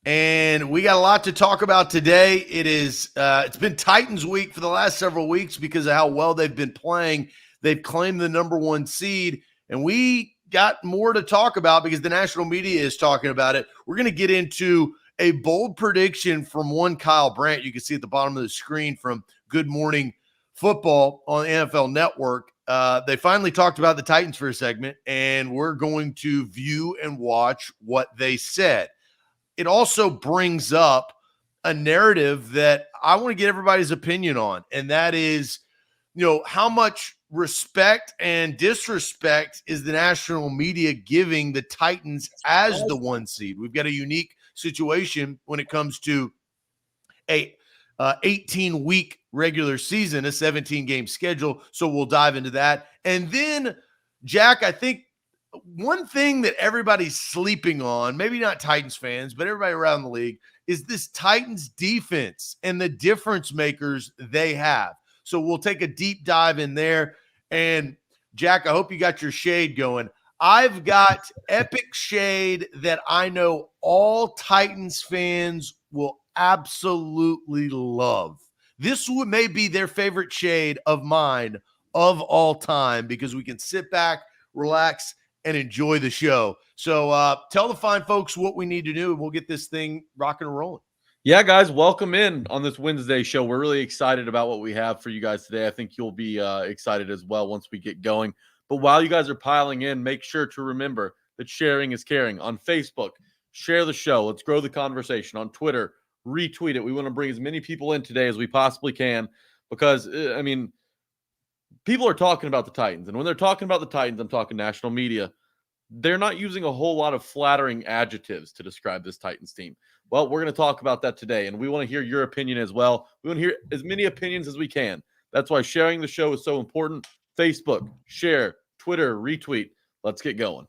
And we got a lot to talk about today. It's been Titans week for the last several weeks because of how well they've been playing. They've claimed the number one seed, and we got more to talk about because the national media is talking about it. We're going to get into a bold prediction from one Kyle Brandt. You can see at the bottom of the screen from Good Morning Football on NFL Network. They finally talked about the Titans for a segment, and we're going to view and watch what they said. It also brings up a narrative that I want to get everybody's opinion on, and that is, how much respect and disrespect is the national media giving the Titans as the one seed? We've got a unique situation when it comes to a 18-week regular season, a 17-game schedule, so we'll dive into that. And then, Jack, I think one thing that everybody's sleeping on, maybe not Titans fans, but everybody around the league, is this Titans defense and the difference makers they have. So we'll take a deep dive in there. And Jack, I hope you got your shade going. I've got epic shade that I know all Titans fans will absolutely love. This may be their favorite shade of mine of all time because we can sit back, relax, and enjoy the show. So tell the fine folks what we need to do, and we'll get this thing rocking and rolling. Yeah, guys, welcome in on this Wednesday show. We're really excited about what we have for you guys today. I think you'll be excited as well once we get going. But while you guys are piling in, make sure to remember that sharing is caring. On Facebook, share the show. Let's grow the conversation. On Twitter, retweet it. We want to bring as many people in today as we possibly can because, people are talking about the Titans. And when they're talking about the Titans, I'm talking national media, they're not using a whole lot of flattering adjectives to describe this Titans team. Well, we're going to talk about that today, and we want to hear your opinion as well. We want to hear as many opinions as we can. That's why sharing the show is so important. Facebook, share, Twitter, retweet. Let's get going.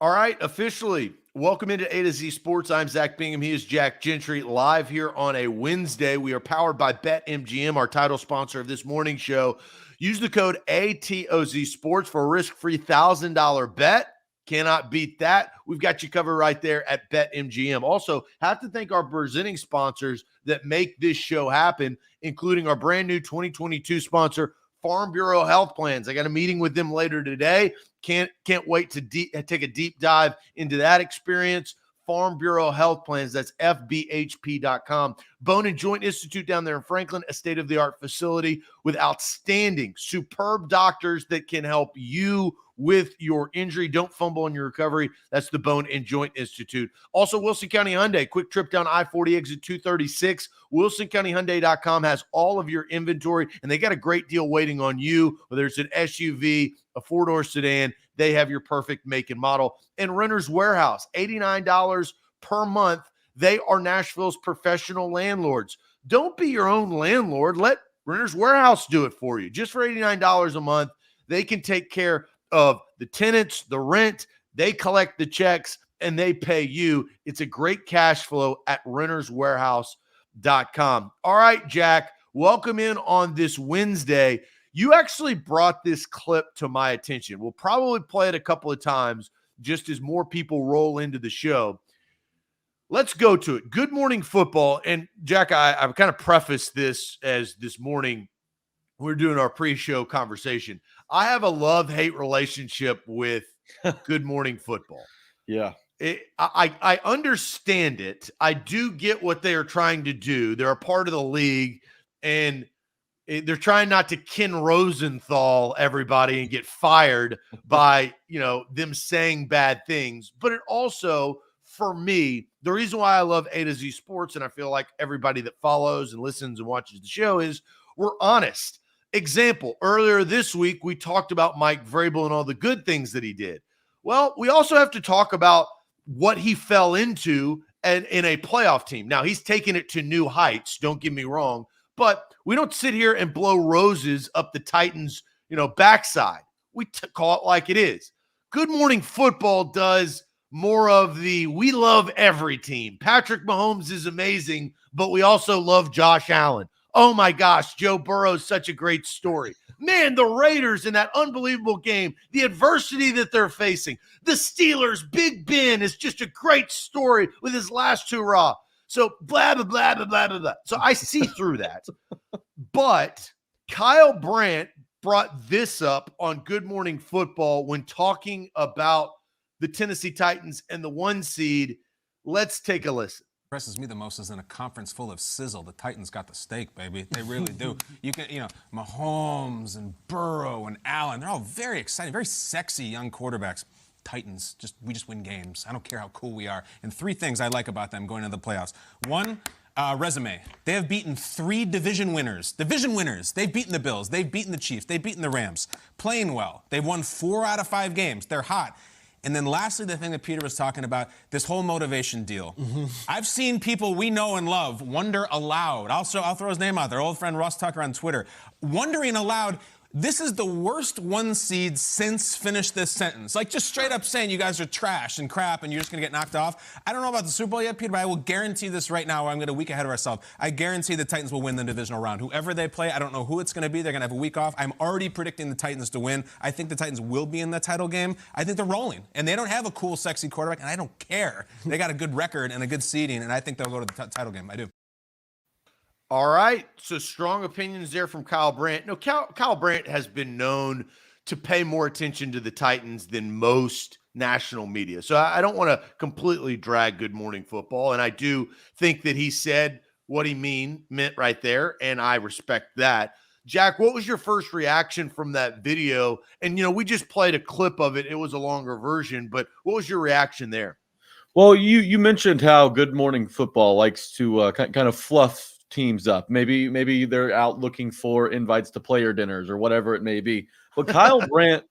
All right, officially, welcome into A to Z Sports. I'm Zach Bingham. He is Jack Gentry, live here on a Wednesday. We are powered by BetMGM, our title sponsor of this morning show. Use the code ATOZ Sports for a risk-free $1,000 bet. Cannot beat that. We've got you covered right there at BetMGM. Also, have to thank our presenting sponsors that make this show happen, including our brand new 2022 sponsor, Farm Bureau Health Plans. I got a meeting with them later today. Can't wait to take a deep dive into that experience. Farm Bureau Health Plans, that's FBHP.com. Bone and Joint Institute down there in Franklin, a state-of-the-art facility with outstanding, superb doctors that can help you with your injury. Don't fumble on your recovery. That's the Bone and Joint Institute. Also, Wilson County Hyundai, quick trip down I-40 exit 236. WilsonCountyHyundai.com has all of your inventory, and they got a great deal waiting on you, whether it's an SUV, a four-door sedan. They have your perfect make and model. And Renter's Warehouse, $89 per month. They are Nashville's professional landlords. Don't be your own landlord. Let Renter's Warehouse do it for you. Just for $89 a month, they can take care of the tenants, the rent. They collect the checks, and they pay you. It's a great cash flow at renterswarehouse.com. All right, Jack, welcome in on this Wednesday. You actually brought this clip to my attention. We'll probably play it a couple of times just as more people roll into the show. Let's go to it. Good Morning Football. And, Jack, I've kind of prefaced this as this morning we're doing our pre-show conversation. I have a love-hate relationship with Good Morning Football. Yeah. I understand it. I do get what they are trying to do. They're a part of the league, and they're trying not to Ken Rosenthal everybody and get fired by, them saying bad things. But it also, for me, the reason why I love A to Z Sports, and I feel like everybody that follows and listens and watches the show, is we're honest. Example, earlier this week, we talked about Mike Vrabel and all the good things that he did. Well, we also have to talk about what he fell into in a playoff team. Now, he's taken it to new heights, don't get me wrong, but we don't sit here and blow roses up the Titans, backside. We call it like it is. Good Morning Football does more of the we love every team. Patrick Mahomes is amazing, but we also love Josh Allen. Oh my gosh, Joe Burrow is such a great story. Man, the Raiders in that unbelievable game, the adversity that they're facing. The Steelers, Big Ben is just a great story with his last hurrah. So blah, blah, blah, blah, blah, blah, blah. So I see through that. But Kyle Brandt brought this up on Good Morning Football when talking about the Tennessee Titans and the 1 seed. Let's take a listen. Impresses me the most is in a conference full of sizzle. The Titans got the steak, baby. They really do. You can, Mahomes and Burrow and Allen, they're all very exciting, very sexy young quarterbacks. Titans, we just win games. I don't care how cool we are. And 3 things I like about them going into the playoffs. 1, resume. They have beaten 3 division winners. Division winners. They've beaten the Bills. They've beaten the Chiefs. They've beaten the Rams. Playing well. They've won 4 out of 5 games. They're hot. And then lastly, the thing that Peter was talking about, this whole motivation deal. I've seen people we know and love wonder aloud. I'll throw his name out there, old friend Ross Tucker on Twitter, wondering aloud, this is the worst 1 seed since finish this sentence. Like just straight up saying you guys are trash and crap and you're just going to get knocked off. I don't know about the Super Bowl yet, Peter, but I will guarantee this right now. I'm going to a week ahead of ourselves. I guarantee the Titans will win the divisional round. Whoever they play, I don't know who it's going to be. They're going to have a week off. I'm already predicting the Titans to win. I think the Titans will be in the title game. I think they're rolling. And they don't have a cool, sexy quarterback, and I don't care. They got a good record and a good seeding, and I think they'll go to the title game. I do. All right. So strong opinions there from Kyle Brandt. No, Kyle Brandt has been known to pay more attention to the Titans than most national media. So I don't want to completely drag Good Morning Football. And I do think that he said what he meant right there. And I respect that. Jack, what was your first reaction from that video? And, we just played a clip of it. It was a longer version, but what was your reaction there? Well, you mentioned how Good Morning Football likes to kind of fluff teams up. Maybe they're out looking for invites to player dinners or whatever it may be. But Kyle Brandt,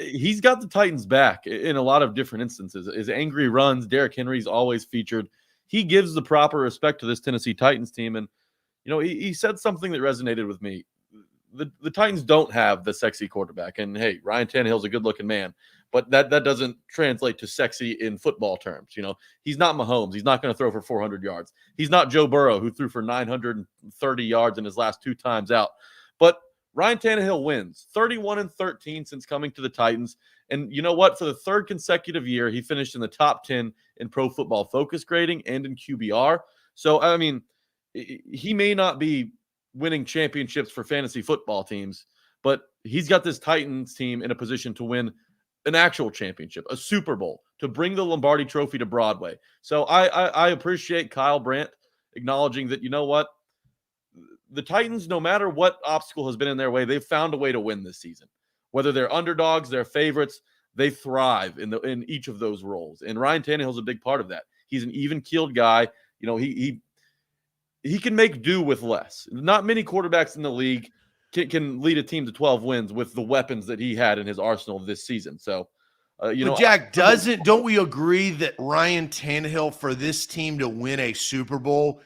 he's got the Titans back in a lot of different instances. His angry runs, Derrick Henry's always featured. He gives the proper respect to this Tennessee Titans team. And, he said something that resonated with me. The Titans don't have the sexy quarterback. And, hey, Ryan Tannehill's a good-looking man. But that doesn't translate to sexy in football terms. He's not Mahomes. He's not going to throw for 400 yards. He's not Joe Burrow, who threw for 930 yards in his last 2 times out. But Ryan Tannehill wins 31-13 since coming to the Titans. And you know what? For the 3rd consecutive year, he finished in the top 10 in Pro Football Focus grading and in QBR. So, I mean, he may not be winning championships for fantasy football teams, but he's got this Titans team in a position to win an actual championship, a Super Bowl, to bring the Lombardi Trophy to Broadway. So I appreciate Kyle Brandt acknowledging that, the Titans, no matter what obstacle has been in their way, they've found a way to win this season. Whether they're underdogs, they're favorites, they thrive in each of those roles. And Ryan Tannehill's a big part of that. He's an even-keeled guy. He can make do with less. Not many quarterbacks in the league can lead a team to 12 wins with the weapons that he had in his arsenal this season. So, but Jack, don't we agree that Ryan Tannehill, for this team to win a Super Bowl,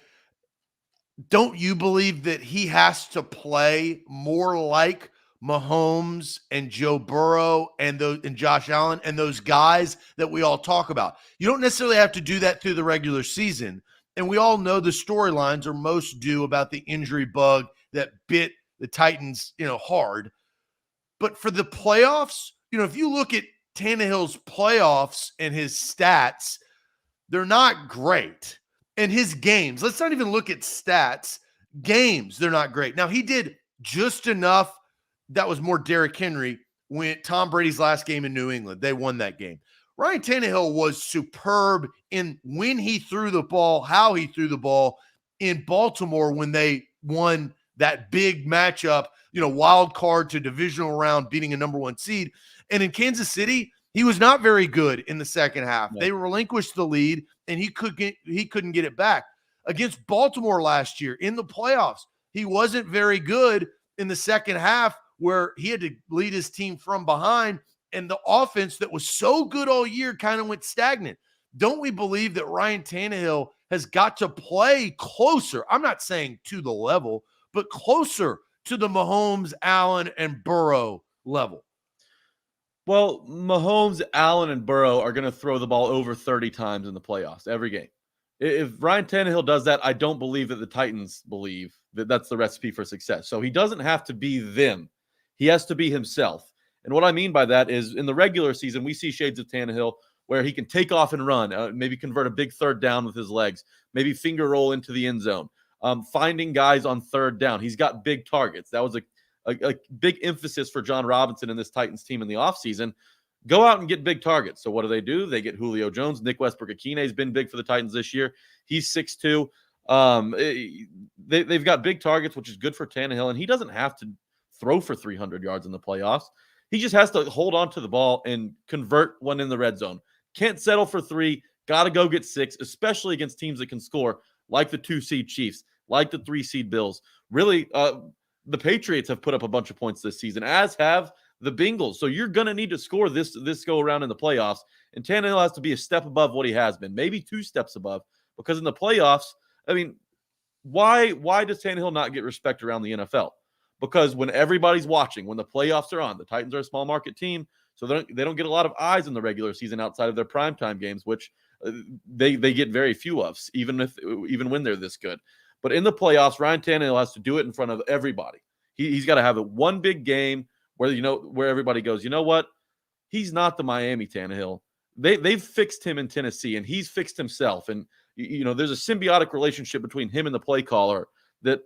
don't you believe that he has to play more like Mahomes and Joe Burrow and Josh Allen and those guys that we all talk about? You don't necessarily have to do that through the regular season. And we all know the storylines are most due about the injury bug that bit the Titans, hard. But for the playoffs, if you look at Tannehill's playoffs and his stats, they're not great. And his games, let's not even look at stats. Games, they're not great. Now, he did just enough. That was more Derrick Henry when Tom Brady's last game in New England. They won that game. Ryan Tannehill was superb in when he threw the ball, how he threw the ball in Baltimore when they won that big matchup, wild card to divisional round, beating a number 1 seed. And in Kansas City, he was not very good in the second half. No. They relinquished the lead, and he couldn't get it back. Against Baltimore last year in the playoffs, he wasn't very good in the second half where he had to lead his team from behind, and the offense that was so good all year kind of went stagnant. Don't we believe that Ryan Tannehill has got to play closer? I'm not saying to the level, but closer to the Mahomes, Allen, and Burrow level. Well, Mahomes, Allen, and Burrow are going to throw the ball over 30 times in the playoffs every game. If Ryan Tannehill does that, I don't believe that the Titans believe that that's the recipe for success. So he doesn't have to be them. He has to be himself. And what I mean by that is in the regular season, we see shades of Tannehill where he can take off and run, maybe convert a big third down with his legs, maybe finger roll into the end zone, finding guys on third down. He's got big targets. That was a big emphasis for John Robinson and this Titans team in the offseason. Go out and get big targets. So what do? They get Julio Jones. Nick Westbrook-Akine has been big for the Titans this year. He's 6'2". They've got big targets, which is good for Tannehill, and he doesn't have to throw for 300 yards in the playoffs. He just has to hold on to the ball and convert one in the red zone. Can't settle for 3. Got to go get 6, especially against teams that can score, like the 2-seed Chiefs, like the 3-seed Bills. Really, the Patriots have put up a bunch of points this season, as have the Bengals. So you're going to need to score this go around in the playoffs. And Tannehill has to be a step above what he has been, maybe 2 steps above, because in the playoffs, I mean, why does Tannehill not get respect around the NFL? Because when everybody's watching, when the playoffs are on, the Titans are a small market team, so they don't get a lot of eyes in the regular season outside of their primetime games, which they get very few of, even when they're this good. But in the playoffs, Ryan Tannehill has to do it in front of everybody. He's got to have one big game where everybody goes, you know what? He's not the Miami Tannehill. They've fixed him in Tennessee, and he's fixed himself. And there's a symbiotic relationship between him and the play caller that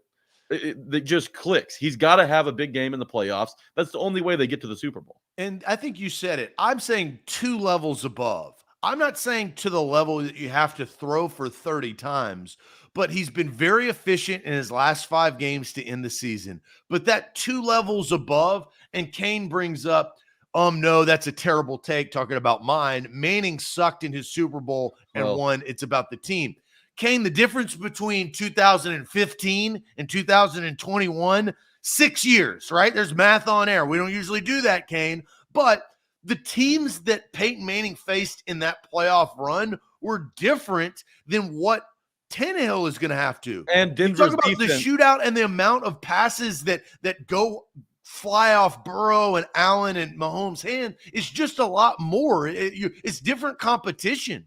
just clicks. He's got to have a big game in the playoffs. That's the only way they get to the Super Bowl. And I think you said it. I'm saying 2 levels above. I'm not saying to the level that you have to throw for 30 times, but he's been very efficient in his last 5 games to end the season. But that 2 levels above, and Kane brings up, no, that's a terrible take talking about mine. Manning sucked in his Super Bowl and won. It's about the team. Kane, the difference between 2015 and 2021, 6 years, right? There's math on air. We don't usually do that, Kane. But the teams that Peyton Manning faced in that playoff run were different than what Tannehill is going to have to. And Denver's talk about defense. The shootout and the amount of passes that go fly off Burrow and Allen and Mahomes' hand is just a lot more. It's different competition.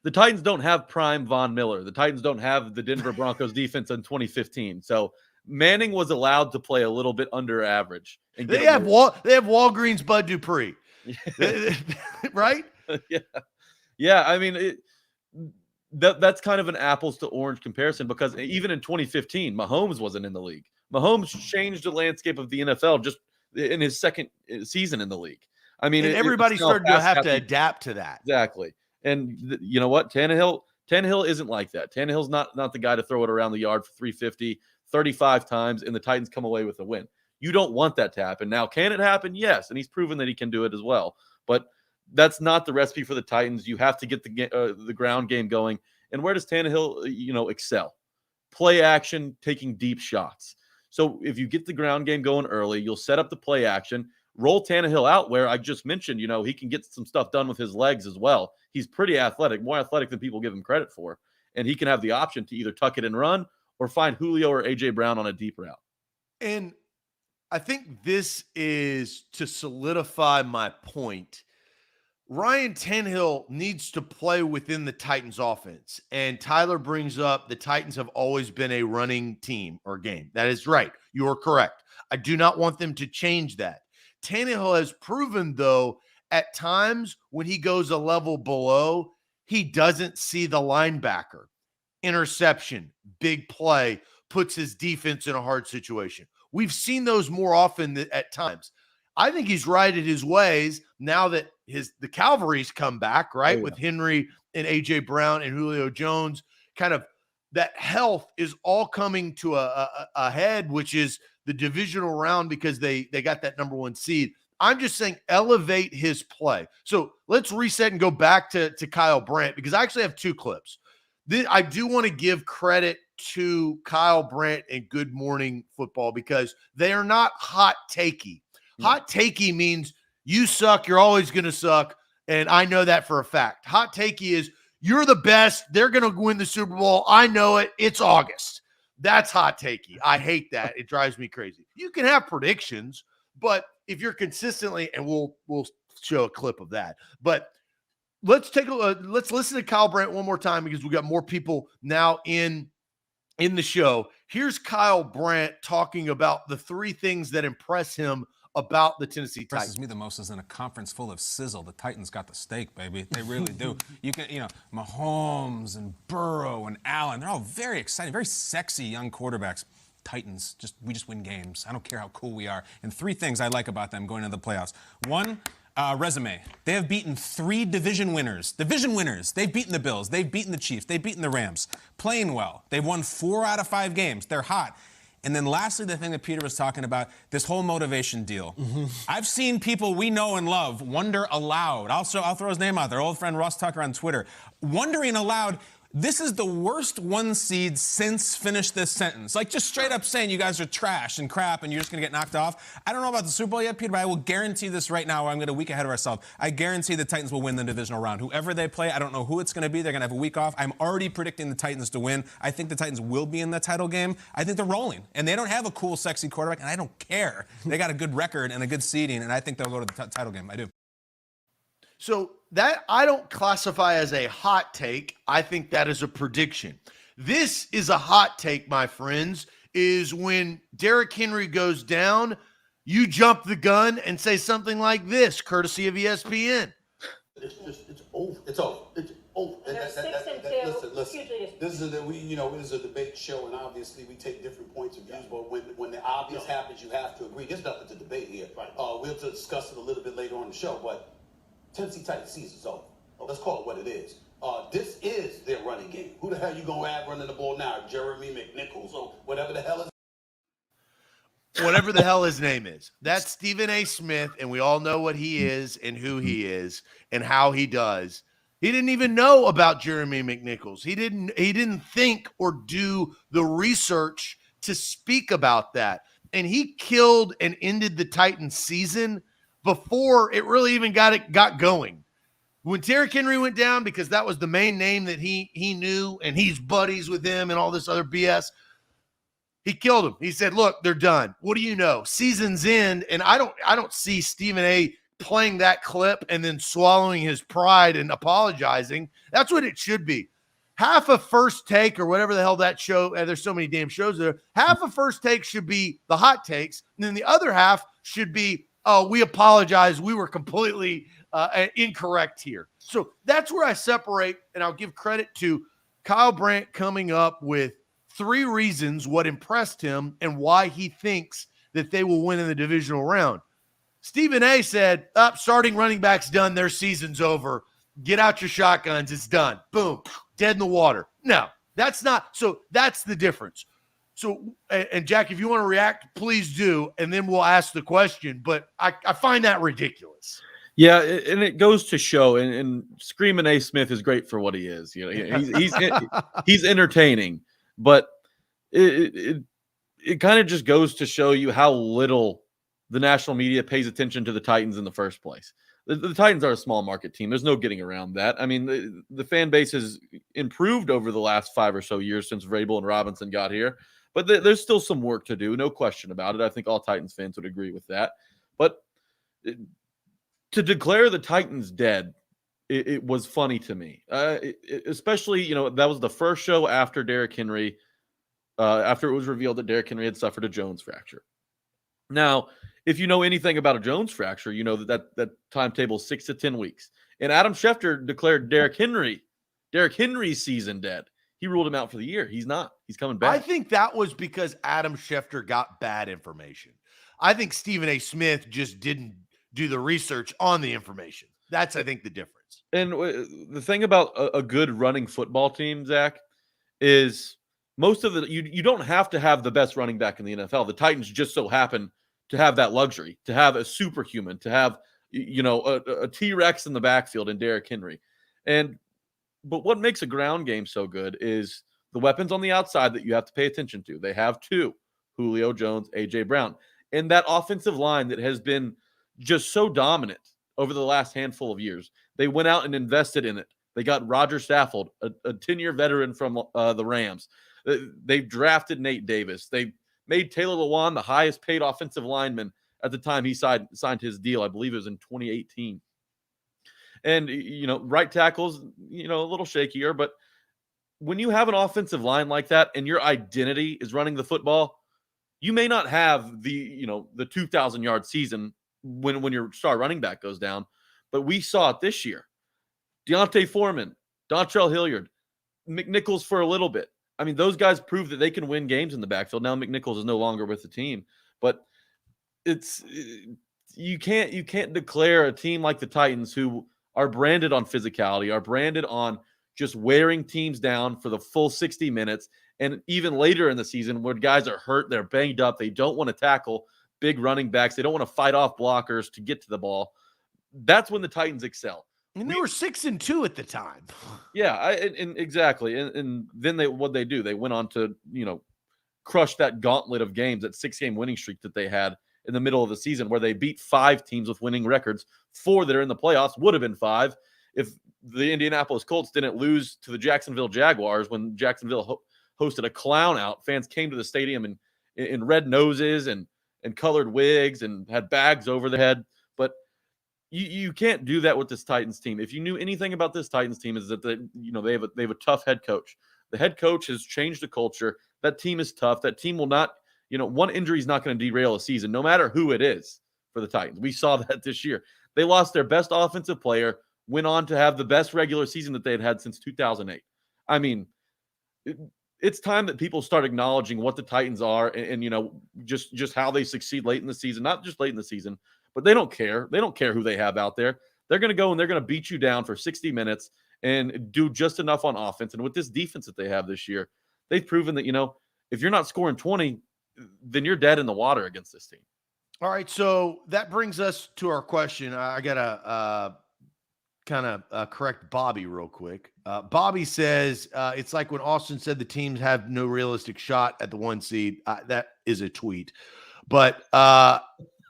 The Titans don't have prime Von Miller. The Titans don't have the Denver Broncos defense in 2015. So Manning was allowed to play a little bit under average. And they have Walgreens Bud Dupree, right? Yeah. I mean, that's kind of an apples to orange comparison, because even in 2015, Mahomes wasn't in the league. Mahomes changed the landscape of the NFL just in his second season in the league. I mean, everybody started to have to adapt to that. Exactly. And you know what? Tannehill isn't like that. Tannehill's not the guy to throw it around the yard for 350, 35 times, and the Titans come away with a win. You don't want that to happen. Now, can it happen? Yes, and he's proven that he can do it as well. But that's not the recipe for the Titans. You have to get the ground game going. And where does Tannehill, excel? Play action, taking deep shots. So if you get the ground game going early, you'll set up the play action. Roll Tannehill out where I just mentioned, he can get some stuff done with his legs as well. He's pretty athletic, more athletic than people give him credit for. And he can have the option to either tuck it and run or find Julio or A.J. Brown on a deep route. And I think this is to solidify my point. Ryan Tannehill needs to play within the Titans offense. And Tyler brings up the Titans have always been a running team or game. That is right. You are correct. I do not want them to change that. Tannehill has proven, though, at times when he goes a level below, he doesn't see the linebacker. Interception, big play, puts his defense in a hard situation. We've seen those more often at times. I think he's righted his ways now that the cavalry's come back, right? Oh, yeah. With Henry and A.J. Brown and Julio Jones. Kind of that health is all coming to a head, which is the divisional round, because they got that number 1 seed. I'm just saying elevate his play. So let's reset and go back to Kyle Brandt, because I actually have 2 clips. I do want to give credit to Kyle Brandt and Good Morning Football, because they are not hot takey. Hot takey means you suck, you're always going to suck, and I know that for a fact. Hot takey is you're the best, they're going to win the Super Bowl, I know it, it's August. That's hot takey. I hate that. It drives me crazy. You can have predictions, but if you're consistently, and we'll show a clip of that, but let's let's listen to Kyle Brandt one more time because we got more people now in the show. Here's Kyle Brandt talking about the 3 things that impress him about the Tennessee Titans. Impresses me the most is in a conference full of sizzle. The Titans got the steak, baby. They really do. You can, Mahomes and Burrow and Allen, they're all very exciting, very sexy young quarterbacks. Titans, we just win games. I don't care how cool we are. And 3 things I like about them going into the playoffs. 1, resume. They have beaten 3 division winners. Division winners. They've beaten the Bills. They've beaten the Chiefs. They've beaten the Rams. Playing well. They've won 4 out of 5 games. They're hot. And then lastly, the thing that Peter was talking about, this whole motivation deal. I've seen people we know and love wonder aloud. I'll throw his name out there. Old friend Ross Tucker on Twitter. Wondering aloud, this is the worst 1 seed since finish this sentence. Like just straight up saying you guys are trash and crap and you're just going to get knocked off. I don't know about the Super Bowl yet, Peter, but I will guarantee this right now. I'm going to a week ahead of ourselves. I guarantee the Titans will win the divisional round. Whoever they play, I don't know who it's going to be. They're going to have a week off. I'm already predicting the Titans to win. I think the Titans will be in the title game. I think they're rolling. And they don't have a cool, sexy quarterback, and I don't care. They got a good record and a good seeding, and I think they'll go to the title game. I do. So that I don't classify as a hot take. I think that is a prediction. This is a hot take, my friends, is when Derrick Henry goes down, you jump the gun and say something like this, courtesy of ESPN. It's over. It's over. It's over. Listen. This is a debate show, and obviously we take different points of views. But when the obvious happens, you have to agree. There's nothing to debate here. Right. We'll discuss it a little bit later on in the show, but Tennessee Titans season's over. Let's call it what it is. This is their running game. Who the hell you gonna have running the ball now? Jeremy McNichols or whatever the hell is. Whatever the hell his name is. That's Stephen A. Smith, and we all know what he is and who he is and how he does. He didn't even know about Jeremy McNichols. He didn't think or do the research to speak about that. And he killed and ended the Titans season before it really even got going. When Derrick Henry went down, because that was the main name that he knew, and he's buddies with him and all this other BS, he killed him. He said, look, they're done. What do you know? Season's end. And I don't see Stephen A. playing that clip and then swallowing his pride and apologizing. That's what it should be. Half of First Take or whatever the hell that show, there's so many damn shows there, half of First Take should be the hot takes, and then the other half should be, oh, we apologize. We were completely incorrect here. So that's where I separate, and I'll give credit to Kyle Brandt coming up with 3 reasons what impressed him and why he thinks that they will win in the divisional round. Stephen A. said, starting running back's done. Their season's over. Get out your shotguns. It's done. Boom. Dead in the water. No, that's not. So that's the difference. So, and Jack, if you want to react, please do, and then we'll ask the question. But I find that ridiculous. Yeah, and it goes to show, and Screaming A. Smith is great for what he is. He's entertaining, but it kind of just goes to show you how little the national media pays attention to the Titans in the first place. The Titans are a small market team. There's no getting around that. I mean, the fan base has improved over the last 5 or so years since Vrabel and Robinson got here. But there's still some work to do, no question about it. I think all Titans fans would agree with that. But to declare the Titans dead, it was funny to me. Especially, that was the first show after Derrick Henry, after it was revealed that Derrick Henry had suffered a Jones fracture. Now, if you know anything about a Jones fracture, you know that timetable is 6 to 10 weeks. And Adam Schefter declared Derrick Henry's season dead. He ruled him out for the year. He's not. He's coming back. I think that was because Adam Schefter got bad information. I think Stephen A. Smith just didn't do the research on the information. That's, I think, the difference. And the thing about a good running football team, Zach, is most of you don't have to have the best running back in the NFL. The Titans just so happen to have that luxury, to have a superhuman, to have a T-Rex in the backfield in Derrick Henry. But what makes a ground game so good is the weapons on the outside that you have to pay attention to. They have 2, Julio Jones, A.J. Brown. And that offensive line that has been just so dominant over the last handful of years, they went out and invested in it. They got Roger Saffold, a 10-year veteran from the Rams. They've drafted Nate Davis. They made Taylor Lewan the highest paid offensive lineman at the time he signed his deal. I believe it was in 2018. And, right tackles, a little shakier. But when you have an offensive line like that and your identity is running the football, you may not have the 2,000-yard season when your star running back goes down. But we saw it this year. Deontay Foreman, Dontrell Hilliard, McNichols for a little bit. I mean, those guys prove that they can win games in the backfield. Now McNichols is no longer with the team, but you can't declare a team like the Titans, who are branded on physicality, are branded on just wearing teams down for the full 60 minutes, and even later in the season where guys are hurt, they're banged up, they don't want to tackle big running backs, they don't want to fight off blockers to get to the ball. That's when the Titans excel. And they were 6-2 at the time. Yeah, exactly. And then what they do, they went on to, crush that gauntlet of games, that 6-game winning streak that they had in the middle of the season, where they beat 5 teams with winning records. 4 that are in the playoffs, would have been 5 if the Indianapolis Colts didn't lose to the Jacksonville Jaguars when Jacksonville hosted a clown out. Fans came to the stadium in red noses and colored wigs and had bags over their head. But you can't do that with this Titans team. If you knew anything about this Titans team, is that they have a tough head coach. The head coach has changed the culture. That team is tough. That team will not, one injury is not going to derail a season, no matter who it is for the Titans. We saw that this year. They lost their best offensive player, went on to have the best regular season that they had since 2008. I mean, it's time that people start acknowledging what the Titans are and just how they succeed late in the season, not just late in the season, but they don't care. They don't care who they have out there. They're going to go and they're going to beat you down for 60 minutes and do just enough on offense. And with this defense that they have this year, they've proven that, if you're not scoring 20, then you're dead in the water against this team. All right, so that brings us to our question. I got to kind of correct Bobby real quick. Bobby says, it's like when Austin said the teams have no realistic shot at the 1 seed. That is a tweet. But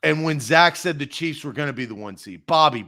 and when Zach said the Chiefs were going to be the 1 seed, Bobby,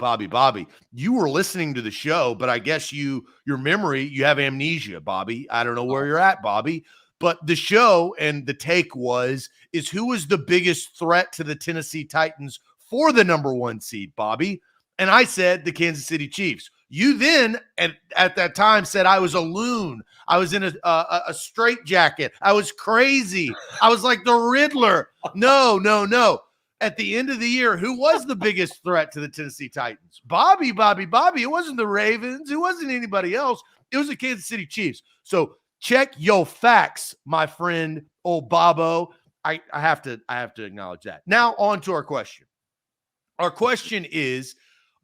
you were listening to the show, but I guess your memory, you have amnesia, Bobby. I don't know where you're at, Bobby. But the show and the take is who was the biggest threat to the Tennessee Titans for the number 1 seed, Bobby? And I said the Kansas City Chiefs. You then, at that time, said I was a loon. I was in a straitjacket. I was crazy. I was like the Riddler. No. At the end of the year, who was the biggest threat to the Tennessee Titans? Bobby. It wasn't the Ravens. It wasn't anybody else. It was the Kansas City Chiefs. So check your facts, my friend, old Bobo. I have to acknowledge that. Now on to our question. Our question is,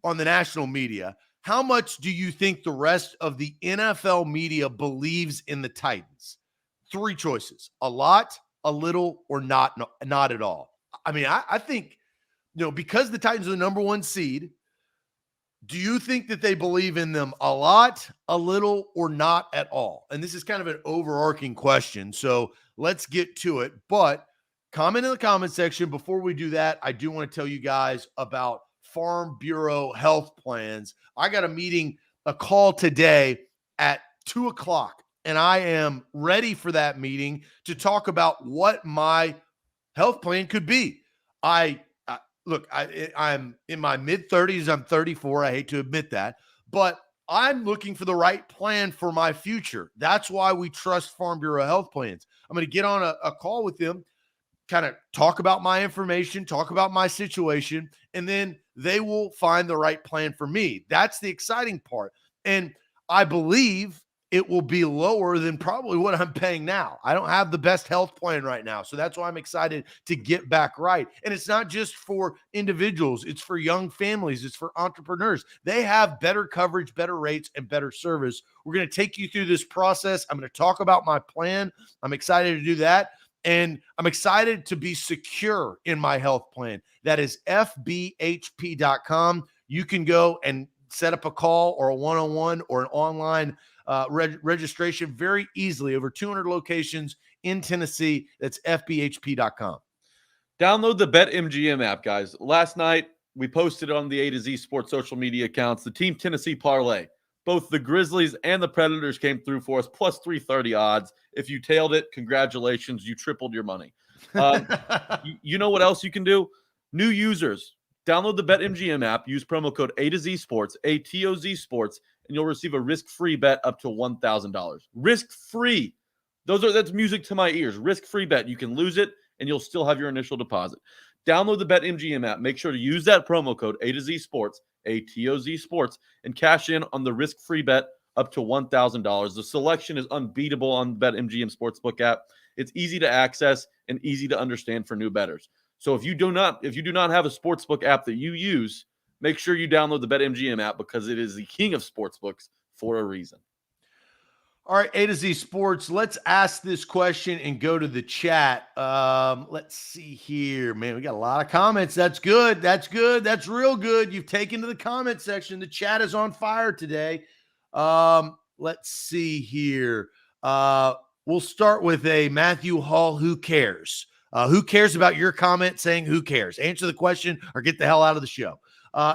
on the national media, how much do you think the rest of the NFL media believes in the Titans? 3 choices: a lot, a little, or not at all. I mean, I think, because the Titans are the number 1 seed, do you think that they believe in them a lot, a little, or not at all? And this is kind of an overarching question, so let's get to it. But comment in the comment section. Before we do that, I do want to tell you guys about Farm Bureau health plans. I got a call today at 2:00, and I am ready for that meeting to talk about what my health plan could be. I'm in my mid-30s. I'm 34. I hate to admit that, but I'm looking for the right plan for my future. That's why we trust Farm Bureau health plans. I'm going to get on a call with them, kind of talk about my information, talk about my situation, and then they will find the right plan for me. That's the exciting part. And I believe it will be lower than probably what I'm paying now. I don't have the best health plan right now. So that's why I'm excited to get back right. And it's not just for individuals. It's for young families. It's for entrepreneurs. They have better coverage, better rates, and better service. We're going to take you through this process. I'm going to talk about my plan. I'm excited to do that. And I'm excited to be secure in my health plan. That is fbhp.com. You can go and set up a call or a one-on-one or an online registration very easily. Over 200 locations in Tennessee. That's fbhp.com. Download the BetMGM app, guys. Last night, we posted on the A to Z Sports social media accounts the Team Tennessee parlay. Both the Grizzlies and the Predators came through for us, plus 330 odds. If you tailed it, congratulations. You tripled your money. You know what else you can do? New users. Download the BetMGM app, use promo code A to Z Sports, ATOZ Sports, and you'll receive a risk-free bet up to $1,000. Risk-free. That's music to my ears. Risk-free bet. You can lose it, and you'll still have your initial deposit. Download the BetMGM app. Make sure to use that promo code A to Z Sports, ATOZ Sports, and cash in on the risk-free bet up to $1,000. The selection is unbeatable on the BetMGM Sportsbook app. It's easy to access and easy to understand for new bettors. So if you do not have a sportsbook app that you use, make sure you download the BetMGM app because it is the king of sportsbooks for a reason. All right, A to Z Sports. Let's ask this question and go to the chat. Let's see here, man. We got a lot of comments. That's good. That's good. That's real good. You've taken to the comment section. The chat is on fire today. Let's see here. We'll start with a Matthew Hall. Who cares? Who cares about your comment saying who cares? Answer the question or get the hell out of the show.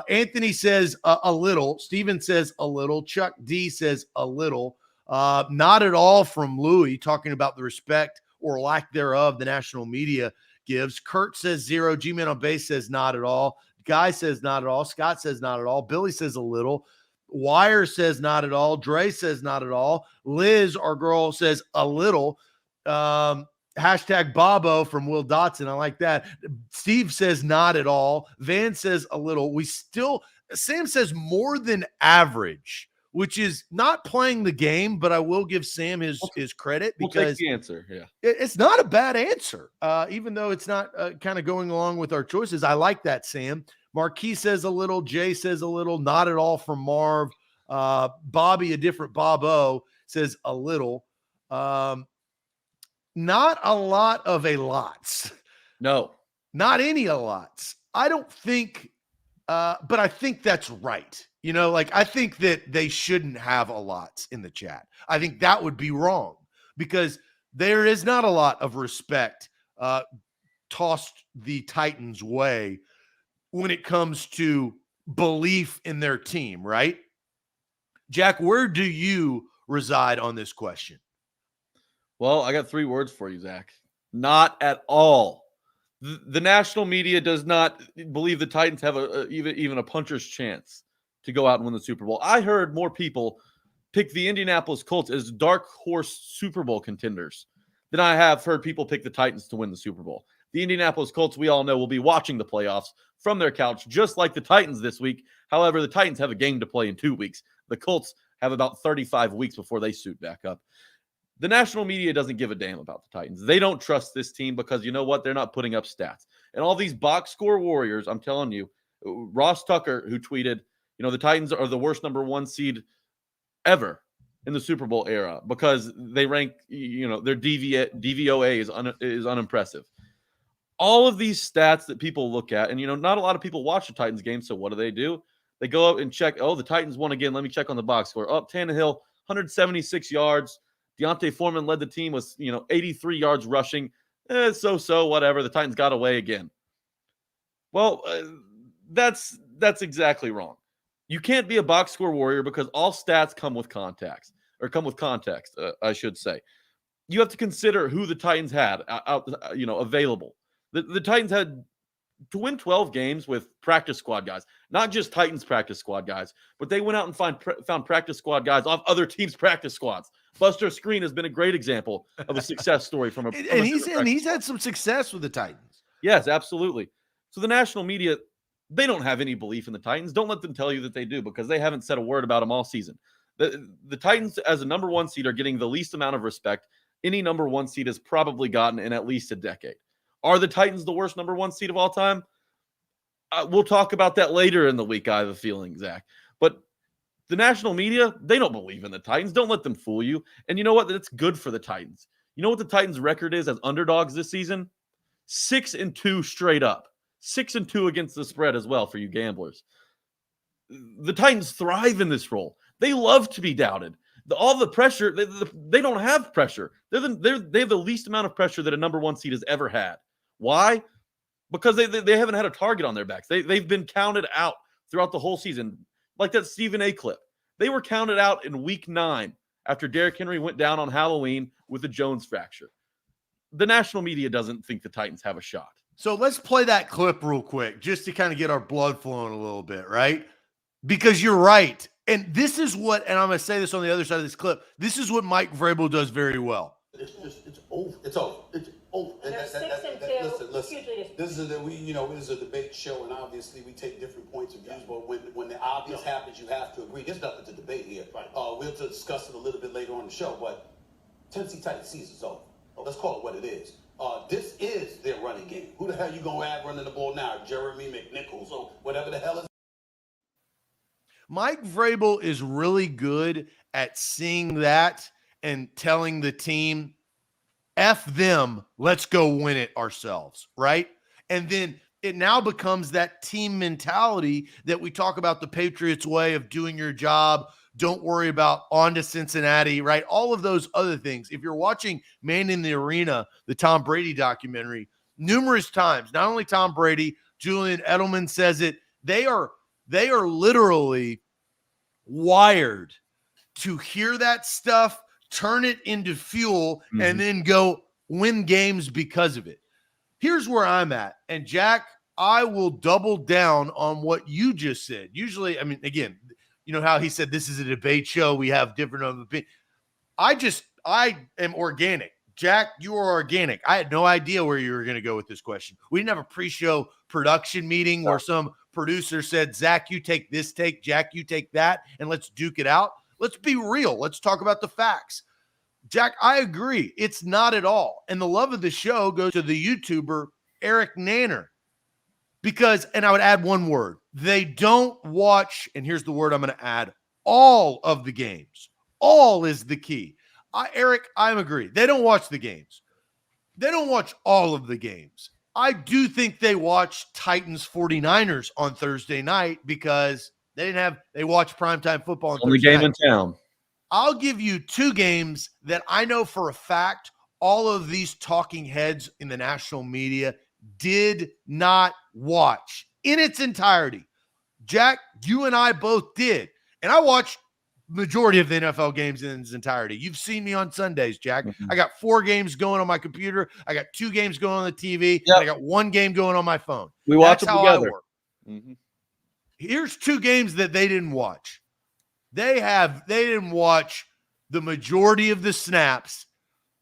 Anthony says a little. Steven says a little. Chuck D says a little. Not at all from Louis, talking about the respect or lack thereof the national media gives. Kurt says 0. G-Man on base says not at all. Guy says not at all. Scott says not at all. Billy says a little. Wire says not at all. Dre says not at all. Liz, our girl, says a little. Hashtag Bobo from Will Dotson. I like that. Steve says not at all. Van says a little. Sam says more than average, which is not playing the game, but I will give Sam his credit because we'll take the answer. Yeah, it's not a bad answer, even though it's not kind of going along with our choices. I like that, Sam. Marquis says a little. Jay says a little. Not at all from Marv. Bobby, a different Bobo, says a little. Not a lot of a lots. No. Not any a lots. I don't think, but I think that's right. You know, like I think that they shouldn't have a lots in the chat. I think that would be wrong because there is not a lot of respect tossed the Titans' way when it comes to belief in their team, right? Jack, where do you reside on this question? Well, I got 3 words for you, Zach. Not at all. The national media does not believe the Titans have even a puncher's chance to go out and win the Super Bowl. I heard more people pick the Indianapolis Colts as dark horse Super Bowl contenders than I have heard people pick the Titans to win the Super Bowl. The Indianapolis Colts, we all know, will be watching the playoffs from their couch, just like the Titans this week. However, the Titans have a game to play in 2 weeks. The Colts have about 35 weeks before they suit back up. The national media doesn't give a damn about the Titans. They don't trust this team because you know what? They're not putting up stats. And all these box score warriors, I'm telling you, Ross Tucker, who tweeted, the Titans are the worst number 1 seed ever in the Super Bowl era because they rank, their DVOA is unimpressive. All of these stats that people look at, and, not a lot of people watch the Titans game, so what do? They go up and check, the Titans won again. Let me check on the box score. Tannehill, 176 yards. Deontay Foreman led the team with, 83 yards rushing. So, whatever. The Titans got away again. Well, that's exactly wrong. You can't be a box score warrior because all stats come with context, I should say. You have to consider who the Titans had available. The Titans had to win 12 games with practice squad guys, not just Titans practice squad guys, but they went out and found practice squad guys off other teams' practice squads. Buster Skrine has been a great example of a success story from he's had some success with the Titans. Yes, absolutely. So the national media, they don't have any belief in the Titans. Don't let them tell you that they do because they haven't said a word about them all season. The Titans as a number 1 seed are getting the least amount of respect any number 1 seed has probably gotten in at least a decade. Are the Titans the worst number 1 seed of all time? We'll talk about that later in the week, I have a feeling, Zach. But the national media, they don't believe in the Titans. Don't let them fool you. And you know what? That's good for the Titans. You know what the Titans' record is as underdogs this season? 6-2 straight up. 6-2 against the spread as well for you gamblers. The Titans thrive in this role. They love to be doubted. All the pressure, they don't have pressure. They have the least amount of pressure that a number 1 seed has ever had. Why? Because they haven't had a target on their backs. They've been counted out throughout the whole season. Like that Stephen A clip. They were counted out in week 9 after Derrick Henry went down on Halloween with a Jones fracture. The national media doesn't think the Titans have a shot. So let's play that clip real quick just to kind of get our blood flowing a little bit, right? Because you're right. And this is what, and I'm going to say this on the other side of this clip, this is what Mike Vrabel does very well. It's over. It's over. It's over. And they're 6-2. Listen. This is a debate show, and obviously we take different points of views. But when the obvious happens, you have to agree. There's nothing to debate here. Right. We'll discuss it a little bit later on the show. But Tennessee Titans season's over. Let's call it what it is. This is their running game. Who the hell you gonna add running the ball now? Jeremy McNichols or whatever the hell is. Mike Vrabel is really good at seeing that and telling the team, F them, let's go win it ourselves, right? And then it now becomes that team mentality that we talk about, the Patriots way of doing your job. Don't worry about on to Cincinnati, right? All of those other things. If you're watching Man in the Arena, the Tom Brady documentary, numerous times, not only Tom Brady, Julian Edelman says it, they are literally wired to hear that stuff, turn it into fuel, and then go win games because of it. Here's where I'm at. And Jack, I will double down on what you just said. Usually, I mean, again, you know how he said this is a debate show. We have different opinions. I am organic. Jack, you are organic. I had no idea where you were going to go with this question. We didn't have a pre-show production meeting where some producer said, Zach, you take this take, Jack, you take that, and let's duke it out. Let's be real. Let's talk about the facts. Jack, I agree. It's not at all. And the love of the show goes to the YouTuber Eric Nanner. Because, and I would add one word, they don't watch, and here's the word I'm going to add, all of the games. All is the key. Eric, I agree. They don't watch the games. They don't watch all of the games. I do think they watch Titans 49ers on Thursday night because they watch primetime football on only Thursday game night. in town. I'll give you two games that I know for a fact all of these talking heads in the national media did not watch in its entirety. Jack, you and I both did. And I watched majority of the NFL games in its entirety. You've seen me on Sundays, Jack. I got 4 games going on my computer. I got 2 games going on the TV. And I got 1 game going on my phone. We watch That's them how together. I work. Here's 2 games that they didn't watch. They didn't watch the majority of the snaps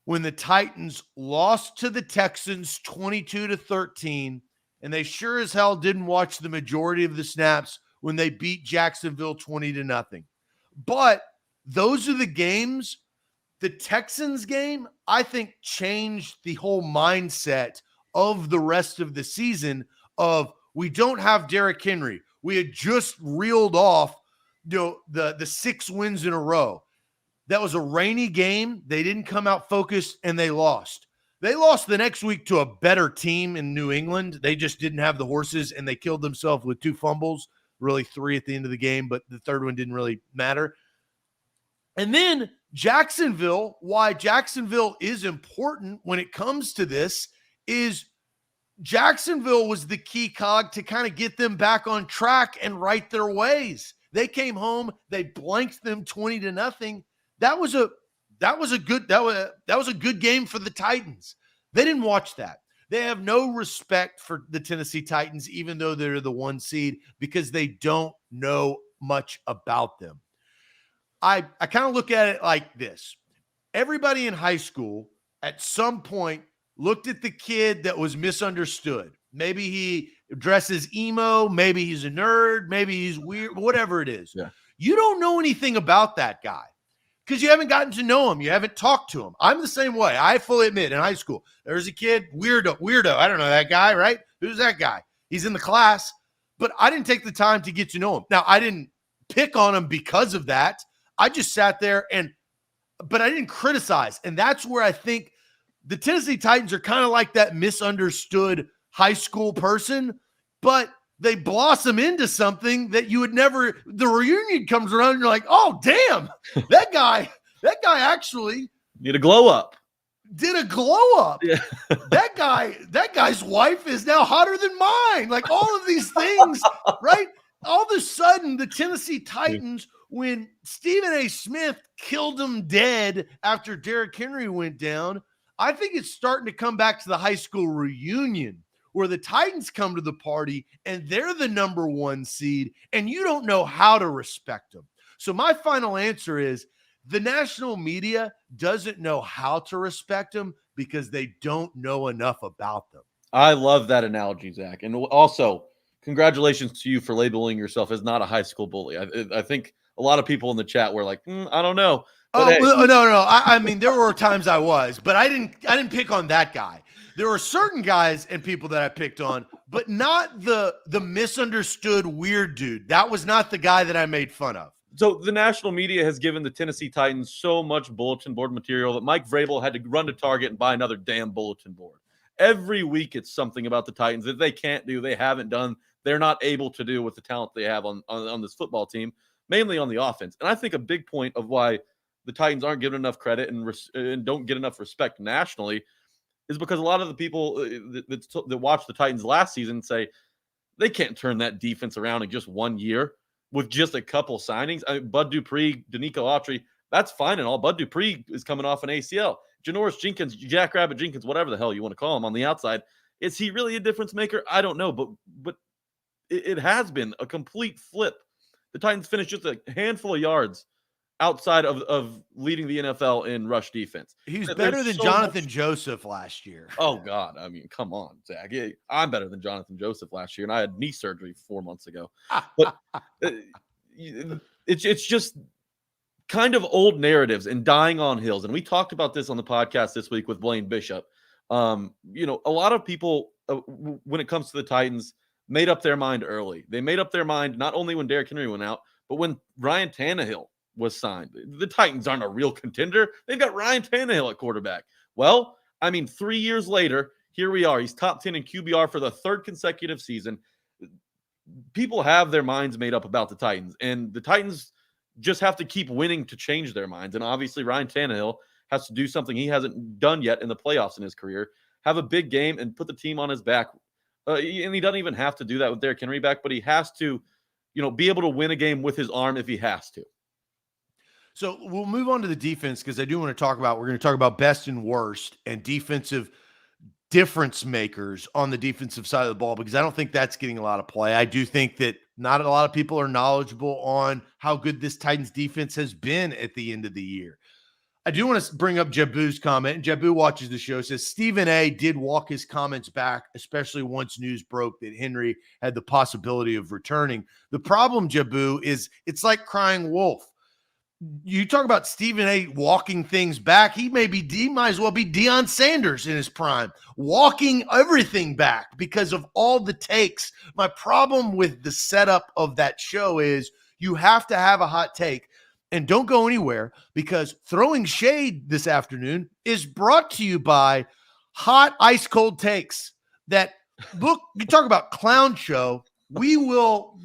when the Titans lost to the Texans 22-13, and they sure as hell didn't watch the majority of the snaps when they beat Jacksonville 20-0. But those are the games. The Texans game, I think, changed the whole mindset of the rest of the season of we don't have Derrick Henry. We had just reeled off the 6 wins in a row. That was a rainy game. They didn't come out focused, and they lost. They lost the next week to a better team in New England. They just didn't have the horses, and they killed themselves with 2 fumbles, really 3 at the end of the game, but the third one didn't really matter. And then Jacksonville, why Jacksonville is important when it comes to this is Jacksonville was the key cog to kind of get them back on track and right their ways. They came home, they blanked them 20-0. That was a good game for the Titans. They didn't watch that. They have no respect for the Tennessee Titans, even though they're the 1 seed, because they don't know much about them. I kind of look at it like this. Everybody in high school at some point looked at the kid that was misunderstood. Maybe he dresses emo, maybe he's a nerd, maybe he's weird, whatever it is. Yeah. You don't know anything about that guy because you haven't gotten to know him. You haven't talked to him. I'm the same way. I fully admit in high school, there's a kid, weirdo. I don't know that guy, right? Who's that guy? He's in the class, but I didn't take the time to get to know him. Now, I didn't pick on him because of that. I just sat there but I didn't criticize. And that's where I think the Tennessee Titans are kind of like that misunderstood high school person, but they blossom into something that you would never, the reunion comes around and you're like, oh, damn, that guy actually need a glow up. Did a glow up. Yeah. that guy's wife is now hotter than mine. Like all of these things, right? All of a sudden, the Tennessee Titans, when Stephen A. Smith killed him dead after Derrick Henry went down, I think it's starting to come back to the high school reunion where the Titans come to the party and they're the number 1 seed and you don't know how to respect them. So my final answer is the national media doesn't know how to respect them because they don't know enough about them. I love that analogy, Zach. And also, congratulations to you for labeling yourself as not a high school bully. I think a lot of people in the chat were like, I don't know. But hey. No. I mean, there were times I was, but I didn't pick on that guy. There were certain guys and people that I picked on, but not the misunderstood weird dude. That was not the guy that I made fun of. So the national media has given the Tennessee Titans so much bulletin board material that Mike Vrabel had to run to Target and buy another damn bulletin board. Every week it's something about the Titans that they can't do, they haven't done, they're not able to do with the talent they have on this football team, mainly on the offense. And I think a big point of why the Titans aren't given enough credit and don't get enough respect nationally is because a lot of the people that watched the Titans last season say they can't turn that defense around in just 1 year with just a couple signings. I mean, Bud Dupree, Danico Autry, that's fine and all. Bud Dupree is coming off an ACL. Janoris Jenkins, Jackrabbit Jenkins, whatever the hell you want to call him on the outside, is he really a difference maker? I don't know, but it has been a complete flip. The Titans finished just a handful of yards outside of leading the NFL in rush defense. He was better than Jonathan Joseph last year. Oh, God. I mean, come on, Zach. I'm better than Jonathan Joseph last year, and I had knee surgery 4 months ago. But it's just kind of old narratives and dying on hills. And we talked about this on the podcast this week with Blaine Bishop. A lot of people, when it comes to the Titans, made up their mind early. They made up their mind not only when Derrick Henry went out, but when Ryan Tannehill was signed. The Titans aren't a real contender. They've got Ryan Tannehill at quarterback. Well, I mean, 3 years later, here we are. He's top 10 in QBR for the 3rd consecutive season. People have their minds made up about the Titans, and the Titans just have to keep winning to change their minds. And obviously, Ryan Tannehill has to do something he hasn't done yet in the playoffs in his career, have a big game and put the team on his back. And he doesn't even have to do that with Derrick Henry back, but he has to, be able to win a game with his arm if he has to. So we'll move on to the defense because I do want to talk about, we're going to talk about best and worst and defensive difference makers on the defensive side of the ball, because I don't think that's getting a lot of play. I do think that not a lot of people are knowledgeable on how good this Titans defense has been at the end of the year. I do want to bring up Jabu's comment, and Jabu watches the show, says Stephen A. did walk his comments back, especially once news broke that Henry had the possibility of returning. The problem, Jabu, is it's like crying wolf. You talk about Stephen A. walking things back. He might as well be Deion Sanders in his prime, walking everything back because of all the takes. My problem with the setup of that show is you have to have a hot take. And don't go anywhere, because Throwing Shade this afternoon is brought to you by hot, ice cold takes. That look, you talk about clown show. We will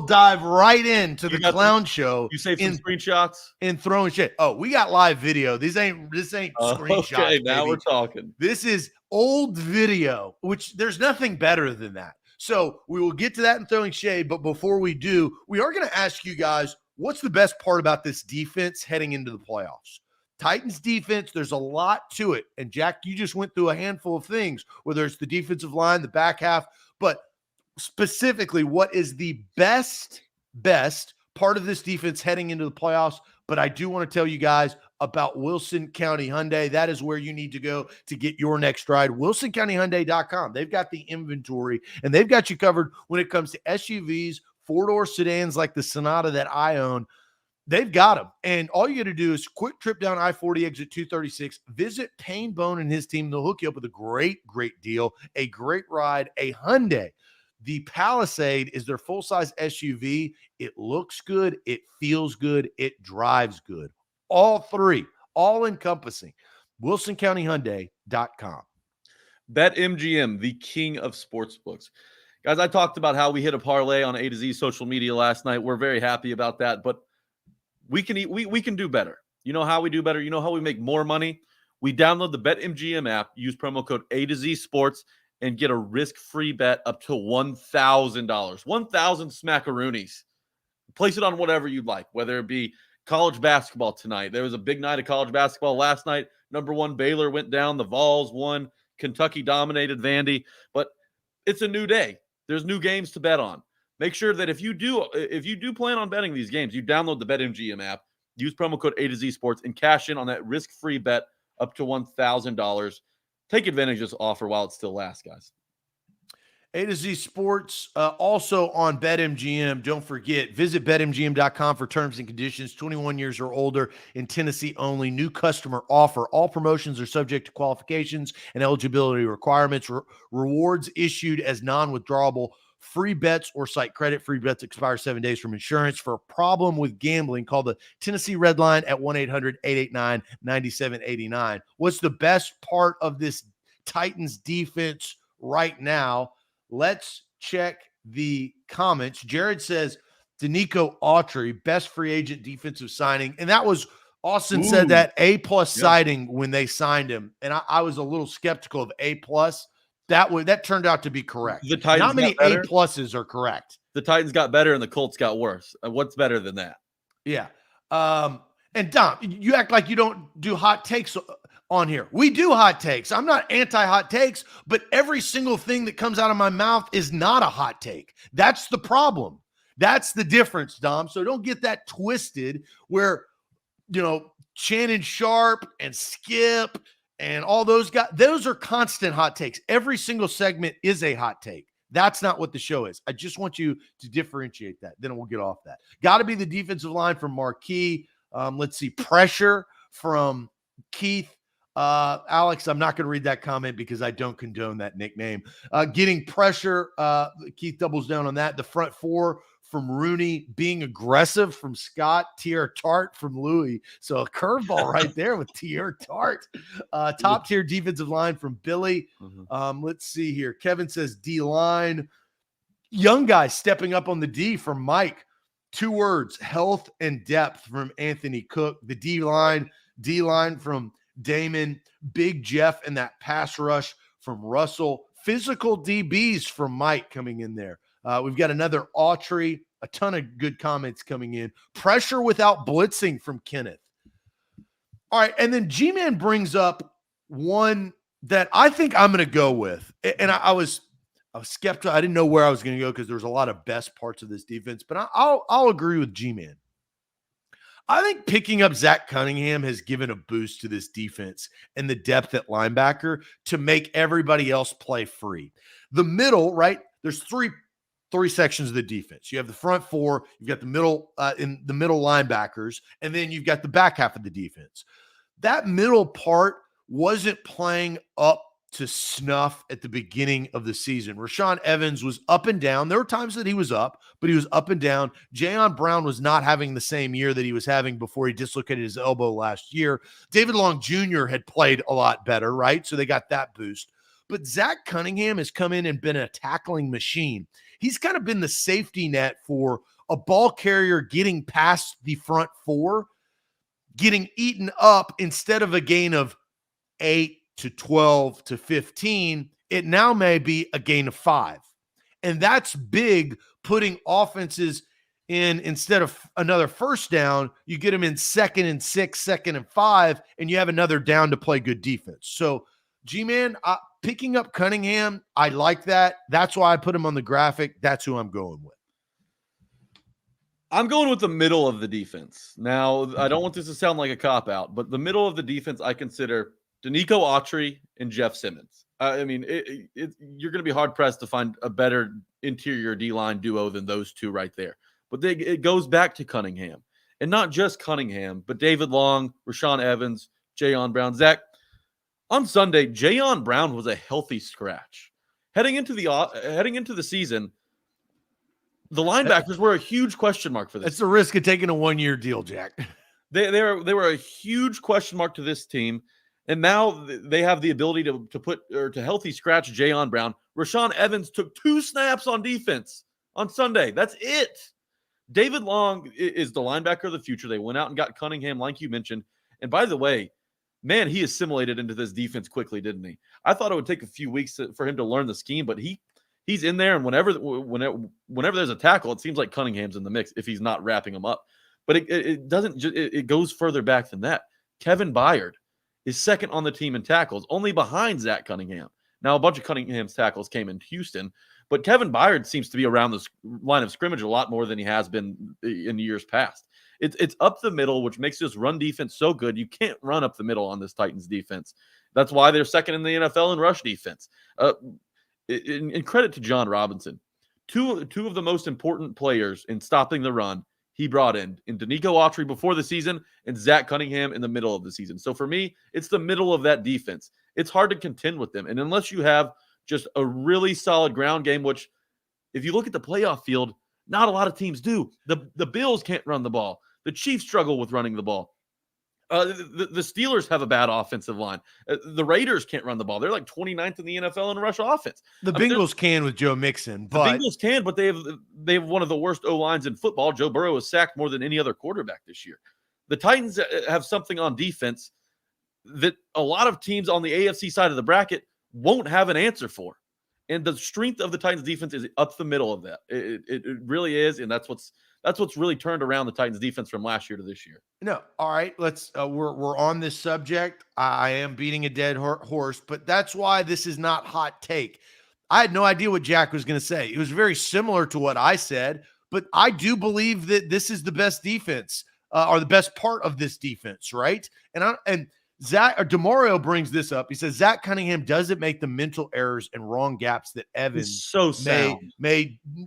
dive right into the clown show. You saved some screenshots in Throwing Shade. Oh, we got live video. This ain't screenshots. Okay, now baby. we're talking. This is old video, which there's nothing better than that. So we will get to that in Throwing Shade. But before we do, we are going to ask you guys, what's the best part about this defense heading into the playoffs? Titans defense, there's a lot to it. And Jack, you just went through a handful of things, whether it's the defensive line, the back half, but specifically, what is the best part of this defense heading into the playoffs? But I do want to tell you guys about Wilson County Hyundai. That is where you need to go to get your next ride. WilsonCountyHyundai.com. They've got the inventory, and they've got you covered when it comes to SUVs, four-door sedans like the Sonata that I own. They've got them. And all you got to do is quick trip down I-40 exit 236. Visit Payne Bone and his team. They'll hook you up with a great deal, a great ride, a Hyundai. The Palisade is their full-size SUV. It looks good. It feels good. It drives good. All three, all encompassing. WilsonCountyHyundai.com. BetMGM, the king of sportsbooks. Guys, I talked about how we hit a parlay on A to Z social media last night. We're very happy about that, but we can do better. You know how we do better? You know how we make more money? We download the BetMGM app, use promo code A to Z Sports, and get a risk-free bet up to $1,000. 1,000 smackaroonies. Place it on whatever you'd like, whether it be college basketball tonight. There was a big night of college basketball last night. Number 1 Baylor went down. The Vols won. Kentucky dominated Vandy. But it's a new day. There's new games to bet on. Make sure that if you do plan on betting these games, you download the BetMGM app, use promo code A to Z Sports, and cash in on that risk-free bet up to $1,000. Take advantage of this offer while it still lasts, guys. A to Z Sports, also on BetMGM. Don't forget, visit BetMGM.com for terms and conditions. 21 years or older in Tennessee only. New customer offer. All promotions are subject to qualifications and eligibility requirements. Rewards issued as non-withdrawable. Free bets or site credit. Free bets expire 7 days from insurance. For a problem with gambling, call the Tennessee Red Line at 1-800-889-9789. What's the best part of this Titans defense right now? Let's check the comments. Jared says, Danico Autry, best free agent defensive signing. And that was, Austin said that A-plus citing when they signed him. And I was a little skeptical of A-plus. That turned out to be correct. The Titans Not many A-pluses are correct. The Titans got better and the Colts got worse. What's better than that? Yeah. And Dom, you act like you don't do hot takes on here. We do hot takes. I'm not anti-hot takes, but every single thing that comes out of my mouth is not a hot take. That's the problem. That's the difference, Dom. So don't get that twisted where, Shannon Sharp and Skip and all those guys, those are constant hot takes. Every single segment is a hot take. That's not what the show is. I just want you to differentiate that. Then we'll get off that. Got to be the defensive line from Marquis. Let's see. Pressure from Keith. Alex, I'm not going to read that comment because I don't condone that nickname. Getting pressure. Keith doubles down on that. The front four from Rooney, being aggressive from Scott, Tier Tart from Louis. So a curveball right there with Tier Tart. Top tier defensive line from Billy. Let's see here. Kevin says D-line. Young guys stepping up on the D from Mike. 2 words, health and depth from Anthony Cook. The D-line from Damon. Big Jeff and that pass rush from Russell. Physical DBs from Mike coming in there. We've got another Autry, a ton of good comments coming in. Pressure without blitzing from Kenneth. All right, and then G-Man brings up one that I think I'm going to go with. And I was skeptical. I didn't know where I was going to go because there was a lot of best parts of this defense. But I'll agree with G-Man. I think picking up Zach Cunningham has given a boost to this defense and the depth at linebacker to make everybody else play free. The middle, right? There's three sections of the defense. You have the front four, you've got the middle in the middle linebackers, and then you've got the back half of the defense. That middle part wasn't playing up to snuff at the beginning of the season. Rashaan Evans was up and down. There were times that he was up, but he was up and down. Jayon Brown was not having the same year that he was having before he dislocated his elbow last year. David Long Jr. had played a lot better, right? So they got that boost. But Zach Cunningham has come in and been a tackling machine. He's kind of been the safety net for a ball carrier getting past the front four, getting eaten up instead of a gain of 8 to 12 to 15. It now may be a gain of 5. And that's big, putting offenses in instead of another first down, you get them in 2nd and 6, 2nd and 5, and you have another down to play good defense. So, G-Man, picking up Cunningham, I like that. That's why I put him on the graphic. That's who I'm going with. I'm going with the middle of the defense. Now, I don't want this to sound like a cop-out, but the middle of the defense, I consider Danico Autry and Jeff Simmons. I mean, you're going to be hard-pressed to find a better interior D-line duo than those two right there. But it goes back to Cunningham. And not just Cunningham, but David Long, Rashaan Evans, Jayon Brown. Zach, on Sunday, Jayon Brown was a healthy scratch. Heading into the season, the linebackers were a huge question mark for this. It's the risk of taking a 1-year deal, Jack. They were a huge question mark to this team, and now they have the ability to healthy scratch Jayon Brown. Rashaan Evans took 2 snaps on defense on Sunday. That's it. David Long is the linebacker of the future. They went out and got Cunningham, like you mentioned. And by the way, man, he assimilated into this defense quickly, didn't he? I thought it would take a few weeks for him to learn the scheme, but he's in there, and whenever there's a tackle, it seems like Cunningham's in the mix if he's not wrapping him up. But it goes further back than that. Kevin Byard is second on the team in tackles, only behind Zach Cunningham. Now, a bunch of Cunningham's tackles came in Houston, but Kevin Byard seems to be around the line of scrimmage a lot more than he has been in years past. It's up the middle, which makes this run defense so good. You can't run up the middle on this Titans defense. That's why they're second in the NFL in rush defense. In credit to John Robinson, two of the most important players in stopping the run he brought in Danico Autry before the season and Zach Cunningham in the middle of the season. So for me, it's the middle of that defense. It's hard to contend with them. And unless you have just a really solid ground game, which if you look at the playoff field, not a lot of teams do. The Bills can't run the ball. The Chiefs struggle with running the ball. The Steelers have a bad offensive line. The Raiders can't run the ball. They're like 29th in the NFL in rush offense. The Bengals can with Joe Mixon, but the Bengals can, but they have one of the worst O-lines in football. Joe Burrow has sacked more than any other quarterback this year. The Titans have something on defense that a lot of teams on the AFC side of the bracket won't have an answer for. And the strength of the Titans defense is up the middle of that. It really is, and that's what's really turned around the Titans defense from last year to this year. No, all right. Let's. We're on this subject. I am beating a dead horse, but that's why this is not hot take. I had no idea what Jack was going to say. It was very similar to what I said, but I do believe that this is the best defense, or the best part of this defense, right? And Zach or DeMario brings this up. He says Zach Cunningham doesn't make the mental errors and wrong gaps that Evans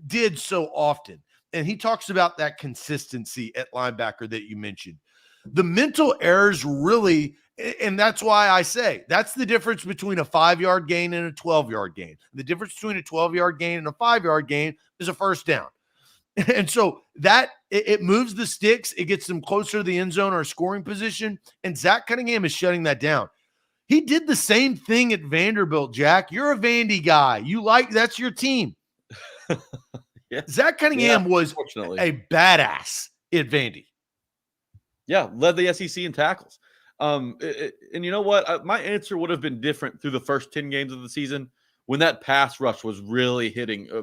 did so often. And he talks about that consistency at linebacker that you mentioned. The mental errors really, and that's why I say that's the difference between a 5-yard gain and a 12-yard gain. The difference between a 12-yard gain and a 5-yard gain is a first down. And so that it moves the sticks. It gets them closer to the end zone or scoring position. And Zach Cunningham is shutting that down. He did the same thing at Vanderbilt, Jack. You're a Vandy guy. That's your team. Yeah. Zach Cunningham was a badass at Vandy. Yeah, led the SEC in tackles. And you know what? My answer would have been different through the first 10 games of the season when that pass rush was really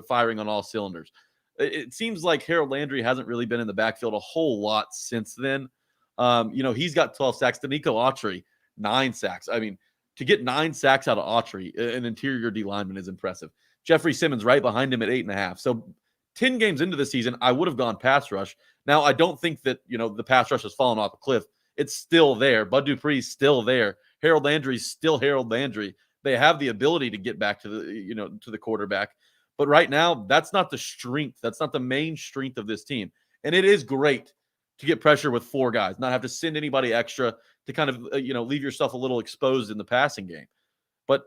firing on all cylinders. It seems like Harold Landry hasn't really been in the backfield a whole lot since then. He's got 12 sacks. Danico Autry, 9 sacks. I mean, to get 9 sacks out of Autry, an interior D lineman, is impressive. Jeffrey Simmons right behind him at 8.5. So 10 games into the season, I would have gone pass rush. Now, I don't think that, the pass rush has fallen off a cliff. It's still there. Bud Dupree's still there. Harold Landry's still Harold Landry. They have the ability to get back to the quarterback. But right now, that's not the strength. That's not the main strength of this team. And it is great to get pressure with 4 guys, not have to send anybody extra to kind of, leave yourself a little exposed in the passing game. But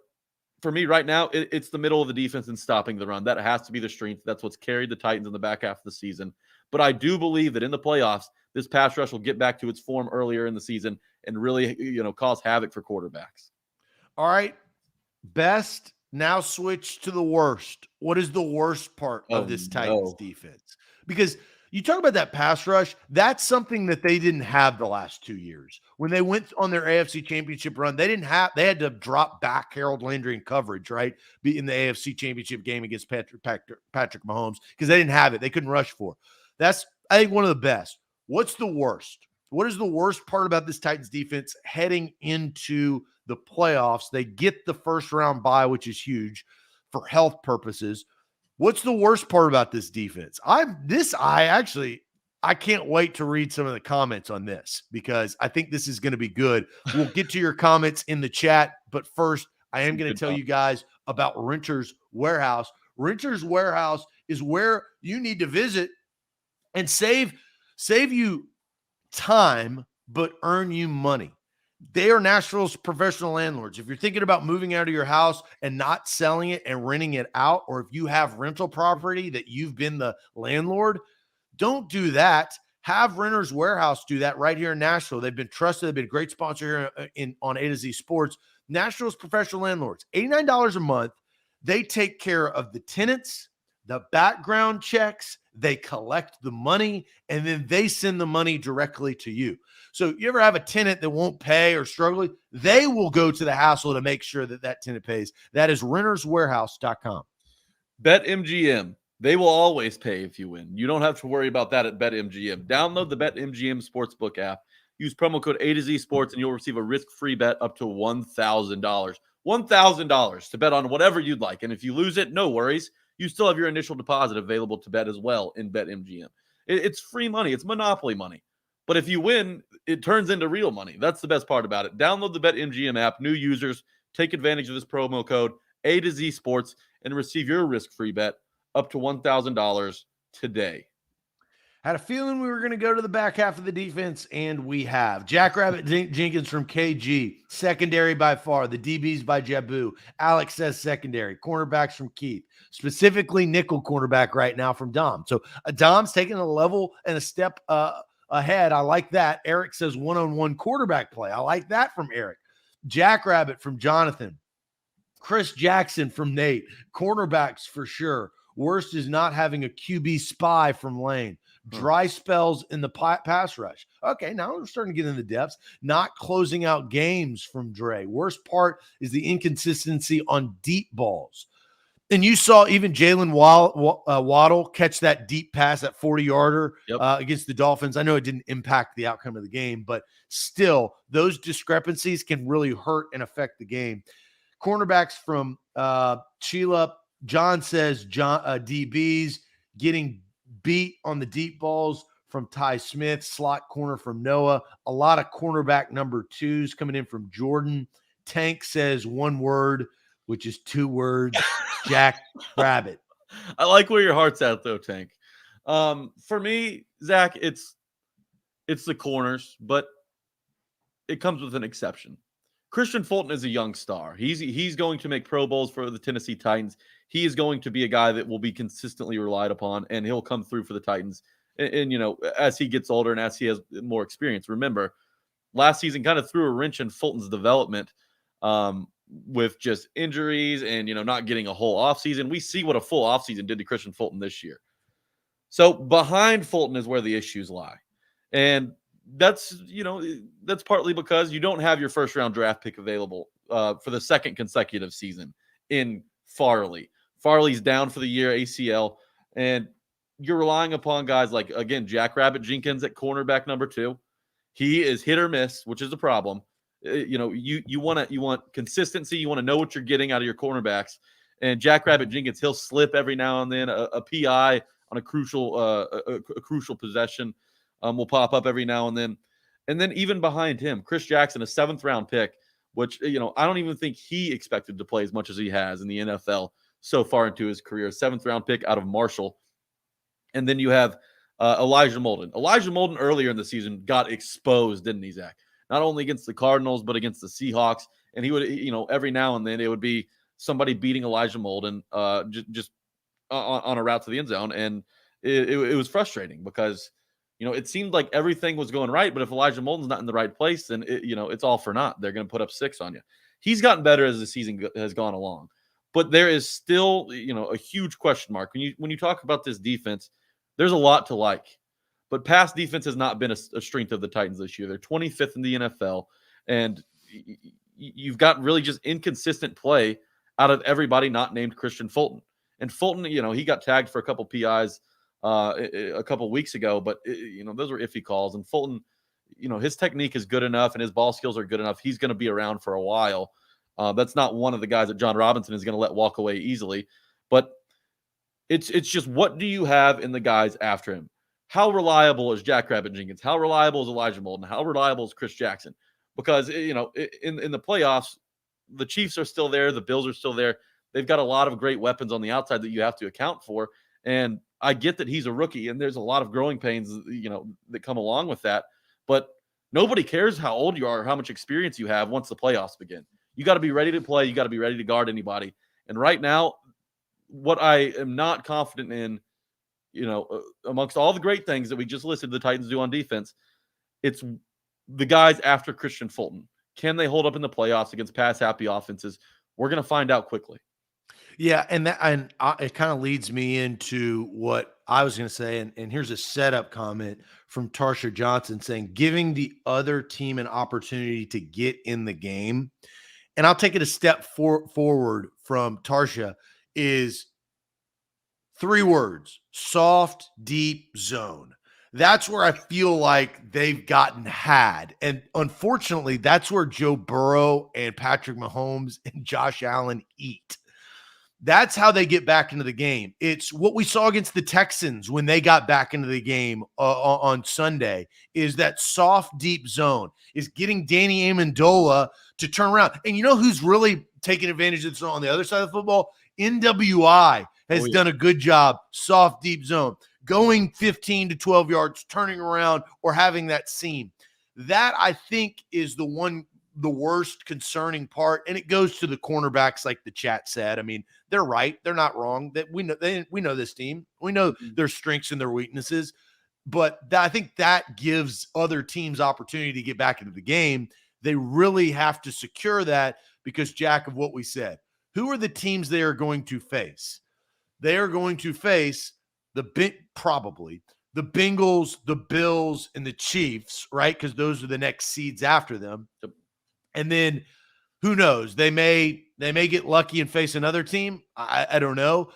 for me right now, it's the middle of the defense and stopping the run. That has to be the strength. That's what's carried the Titans in the back half of the season. But I do believe that in the playoffs, this pass rush will get back to its form earlier in the season and really, cause havoc for quarterbacks. All right. Best. Now switch to the worst. What is the worst part of this Titans defense? Because you talk about that pass rush, that's something that they didn't have the last 2 years. When they went on their AFC Championship run, they had to drop back Harold Landry in coverage, right? Be in the AFC Championship game against Patrick Mahomes because they didn't have it. They couldn't rush for. That's, I think, one of the best. What's the worst? What is the worst part about this Titans defense heading into the playoffs? They get the first round bye, which is huge for health purposes. What's the worst part about this defense? I can't wait to read some of the comments on this because I think this is going to be good. We'll get to your comments in the chat, but first I am going to tell you guys about Renters Warehouse. Renters Warehouse is where you need to visit and save you time, but earn you money. They are Nashville's professional landlords. If you're thinking about moving out of your house and not selling it and renting it out, or if you have rental property that you've been the landlord, don't do that. Have Renters Warehouse do that right here in Nashville. They've been trusted. They've been a great sponsor here on A to Z Sports. Nashville's professional landlords, $89 a month. They take care of the tenants, the background checks, they collect the money, and then they send the money directly to you. So you ever have a tenant that won't pay or struggling, they will go to the hassle to make sure that tenant pays. That is renterswarehouse.com. BetMGM. They will always pay if you win. You don't have to worry about that at BetMGM. Download the BetMGM Sportsbook app. Use promo code A to Z Sports, and you'll receive a risk-free bet up to $1,000. $1,000 to bet on whatever you'd like. And if you lose it, no worries. You still have your initial deposit available to bet as well in BetMGM. It's free money. It's monopoly money. But if you win, it turns into real money. That's the best part about it. Download the BetMGM app. New users, take advantage of this promo code A to Z Sports and receive your risk-free bet up to $1,000 today. Had a feeling we were going to go to the back half of the defense, and we have. Jackrabbit Jenkins from KG, secondary by far. The DBs by Jabu. Alex says secondary. Cornerbacks from Keith. Specifically nickel cornerback right now from Dom. So Dom's taking a level and a step ahead. I like that. Eric says one-on-one quarterback play. I like that from Eric. Jackrabbit from Jonathan. Chris Jackson from Nate. Cornerbacks for sure. Worst is not having a QB spy from Lane. Dry spells in the pass rush. Okay, now we're starting to get in the depths. Not closing out games from Dre. Worst part is the inconsistency on deep balls. And you saw even Jalen Waddle catch that deep pass, that 40-yarder against the Dolphins. I know it didn't impact the outcome of the game, but still, those discrepancies can really hurt and affect the game. Cornerbacks from Sheila. John says DBs getting beat on the deep balls from Ty Smith, slot corner from Noah. A lot of cornerback number 2s coming in from Jordan. Tank says one word, which is 2 words, Jack Rabbit. I like where your heart's at, though, Tank. For me, Zach, it's the corners, but it comes with an exception. Christian Fulton is a young star. He's going to make Pro Bowls for the Tennessee Titans. He is going to be a guy that will be consistently relied upon, and he'll come through for the Titans. And you know, as he gets older and as he has more experience. Remember, last season kind of threw a wrench in Fulton's development with just injuries and, you know, not getting a whole offseason. We see what a full offseason did to Christian Fulton this year. So behind Fulton is where the issues lie. And that's partly because you don't have your first round draft pick available for the second consecutive season in Farley. Farley's down for the year, ACL, and you're relying upon guys like, again, Jackrabbit Jenkins at cornerback number 2. He is hit or miss, which is a problem. You want consistency. You want to know what you're getting out of your cornerbacks. And Jackrabbit Jenkins, he'll slip every now and then. A PI on a crucial possession will pop up every now and then. And then even behind him, Chris Jackson, a 7th round pick, which, I don't even think he expected to play as much as he has in the NFL so far into his career. 7th round pick out of Marshall. And then you have Elijah Molden. Elijah Molden earlier in the season got exposed, didn't he, Zach? Not only against the Cardinals, but against the Seahawks. And he would, every now and then it would be somebody beating Elijah Molden just on a route to the end zone. And it was frustrating because, it seemed like everything was going right. But if Elijah Molden's not in the right place, then, it's all for naught. They're going to put up 6 on you. He's gotten better as the season has gone along. But there is still, a huge question mark. When you talk about this defense, there's a lot to like. But pass defense has not been a strength of the Titans this year. They're 25th in the NFL. And you've got really just inconsistent play out of everybody not named Christian Fulton. And Fulton, he got tagged for a couple PIs a couple weeks ago. But, those were iffy calls. And Fulton, his technique is good enough and his ball skills are good enough. He's going to be around for a while. That's not one of the guys that John Robinson is going to let walk away easily. But it's just, what do you have in the guys after him? How reliable is Jackrabbit Jenkins? How reliable is Elijah Molden? How reliable is Chris Jackson? Because, in the playoffs, the Chiefs are still there. The Bills are still there. They've got a lot of great weapons on the outside that you have to account for. And I get that he's a rookie and there's a lot of growing pains, that come along with that. But nobody cares how old you are or how much experience you have once the playoffs begin. You got to be ready to play. You got to be ready to guard anybody. And right now, what I am not confident in, amongst all the great things that we just listed the Titans do on defense, it's the guys after Christian Fulton. Can they hold up in the playoffs against pass-happy offenses? We're going to find out quickly. Yeah, it kind of leads me into what I was going to say, and here's a setup comment from Tarsha Johnson saying, giving the other team an opportunity to get in the game. And I'll take it a step forward from Tarsha is 3 words: soft, deep zone. that's where I feel like they've gotten had. And unfortunately, that's where Joe Burrow and Patrick Mahomes and Josh Allen eat. That's how they get back into the game. It's what we saw against the Texans when they got back into the game on Sunday, is that soft, deep zone, is getting Danny Amendola to turn around. And you know who's really taking advantage of this on the other side of the football? NWI has done a good job, soft, deep zone, going 15 to 12 yards, turning around, or having that seam. That, I think, is the worst concerning part, and it goes to the cornerbacks, like the chat said. I mean, they're right; they're not wrong. That we know this team. We know their strengths and their weaknesses, but I think that gives other teams opportunity to get back into the game. They really have to secure that because, Jack, of what we said, who are the teams they are going to face? They are going to face probably the Bengals, the Bills, and the Chiefs, right? Because those are the next seeds after them. And then who knows? They may get lucky and face another team. I don't know.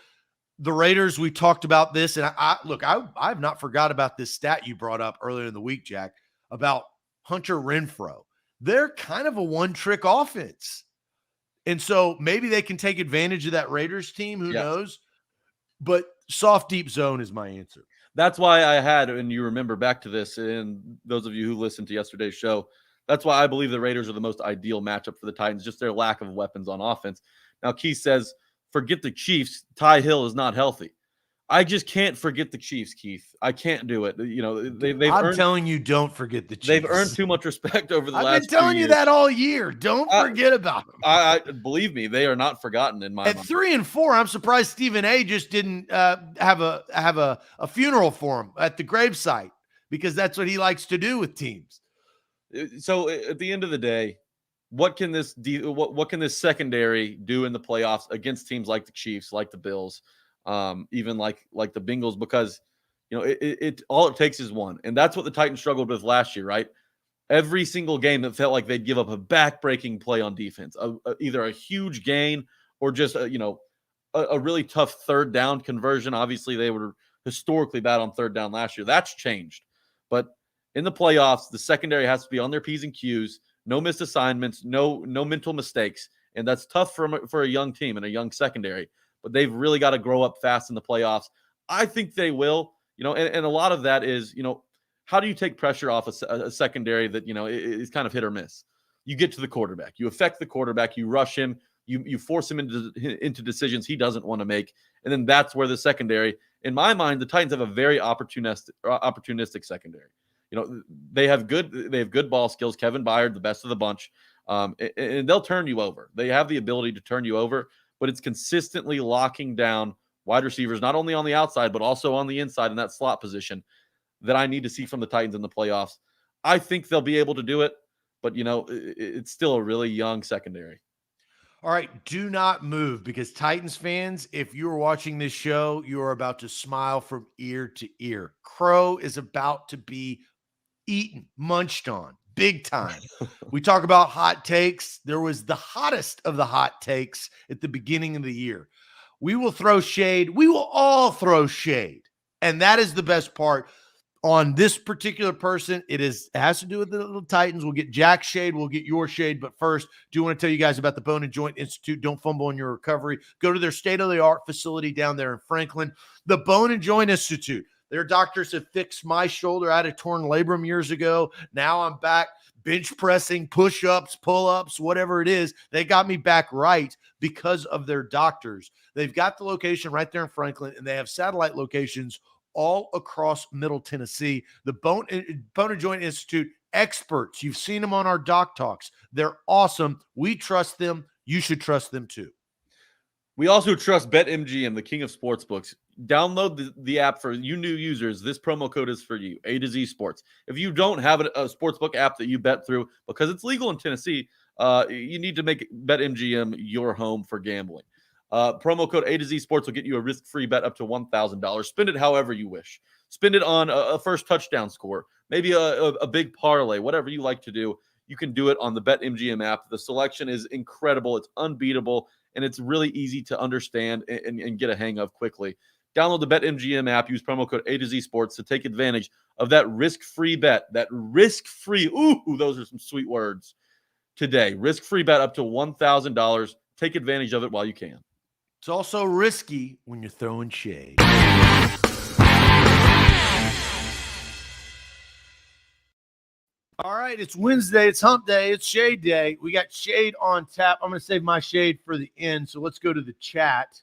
The Raiders, we talked about this, and I've not forgot about this stat you brought up earlier in the week, Jack, about Hunter Renfrow. They're kind of a one-trick offense. And so maybe they can take advantage of that Raiders team. Who knows? But soft, deep zone is my answer. That's why I had, and you remember back to this, and those of you who listened to yesterday's show, that's why I believe the Raiders are the most ideal matchup for the Titans, just their lack of weapons on offense. Now, Keith says, forget the Chiefs. Ty Hill is not healthy. I just can't forget the Chiefs, Keith. I can't do it. You know, I'm telling you, don't forget the Chiefs. They've earned too much respect over the last 2 years. I've been telling you that all year. Don't forget about them. I believe me, they are not forgotten in my mind. At 3-4, I'm surprised Stephen A. just didn't have a funeral for him at the gravesite, because that's what he likes to do with teams. So at the end of the day, what can this secondary do in the playoffs against teams like the Chiefs, like the Bills, even like the Bengals? Because it all it takes is one, and that's what the Titans struggled with last year, right? Every single game that felt like they'd give up a back-breaking play on defense, either a huge gain or just a really tough third down conversion. Obviously, they were historically bad on third down last year. That's changed, but in the playoffs, the secondary has to be on their P's and Q's, no missed assignments, no mental mistakes. And that's tough for a young team and a young secondary. But they've really got to grow up fast in the playoffs. I think they will, and a lot of that is, how do you take pressure off a secondary that, is kind of hit or miss? You get to the quarterback. You affect the quarterback. You rush him. You force him into decisions he doesn't want to make. And then that's where the secondary, in my mind, the Titans have a very opportunistic secondary. They have good ball skills. Kevin Byard, the best of the bunch, and they'll turn you over. They have the ability to turn you over, but it's consistently locking down wide receivers, not only on the outside, but also on the inside in that slot position, that I need to see from the Titans in the playoffs. I think they'll be able to do it, but it's still a really young secondary. All right, do not move, because Titans fans, if you are watching this show, you are about to smile from ear to ear. Crow is about to be eaten, munched on, big time. We talk about hot takes. There was the hottest of the hot takes at the beginning of the year. We will throw shade. We will all throw shade. And that is the best part. On this particular person, it has to do with the little Titans. We'll get Jack's shade. We'll get your shade. But first, do want to tell you guys about the Bone and Joint Institute. Don't fumble in your recovery. Go to their state-of-the-art facility down there in Franklin. The Bone and Joint Institute. Their doctors have fixed my shoulder. I had a torn labrum years ago. Now I'm back bench pressing, push-ups, pull-ups, whatever it is. They got me back right because of their doctors. They've got the location right there in Franklin, and they have satellite locations all across Middle Tennessee. The Bone and Joint Institute experts. You've seen them on our Doc Talks. They're awesome. We trust them. You should trust them too. We also trust BetMGM, the king of sportsbooks. Download the app for you new users. This promo code is for you, A to Z Sports. If you don't have a sportsbook app that you bet through, because it's legal in Tennessee, you need to make BetMGM your home for gambling. Promo code A to Z Sports will get you a risk-free bet up to $1,000. Spend it however you wish. Spend it on a first touchdown score, maybe a big parlay, whatever you like to do. You can do it on the BetMGM app. The selection is incredible. It's unbeatable, and it's really easy to understand and get a hang of quickly. Download the BetMGM app. Use promo code A to Z Sports to take advantage of that risk-free bet. That risk-free, ooh, those are some sweet words today. Risk-free bet up to $1,000. Take advantage of it while you can. It's also risky when you're throwing shade. All right, it's Wednesday. It's hump day. It's shade day. We got shade on tap. I'm going to save my shade for the end, so let's go to the chat.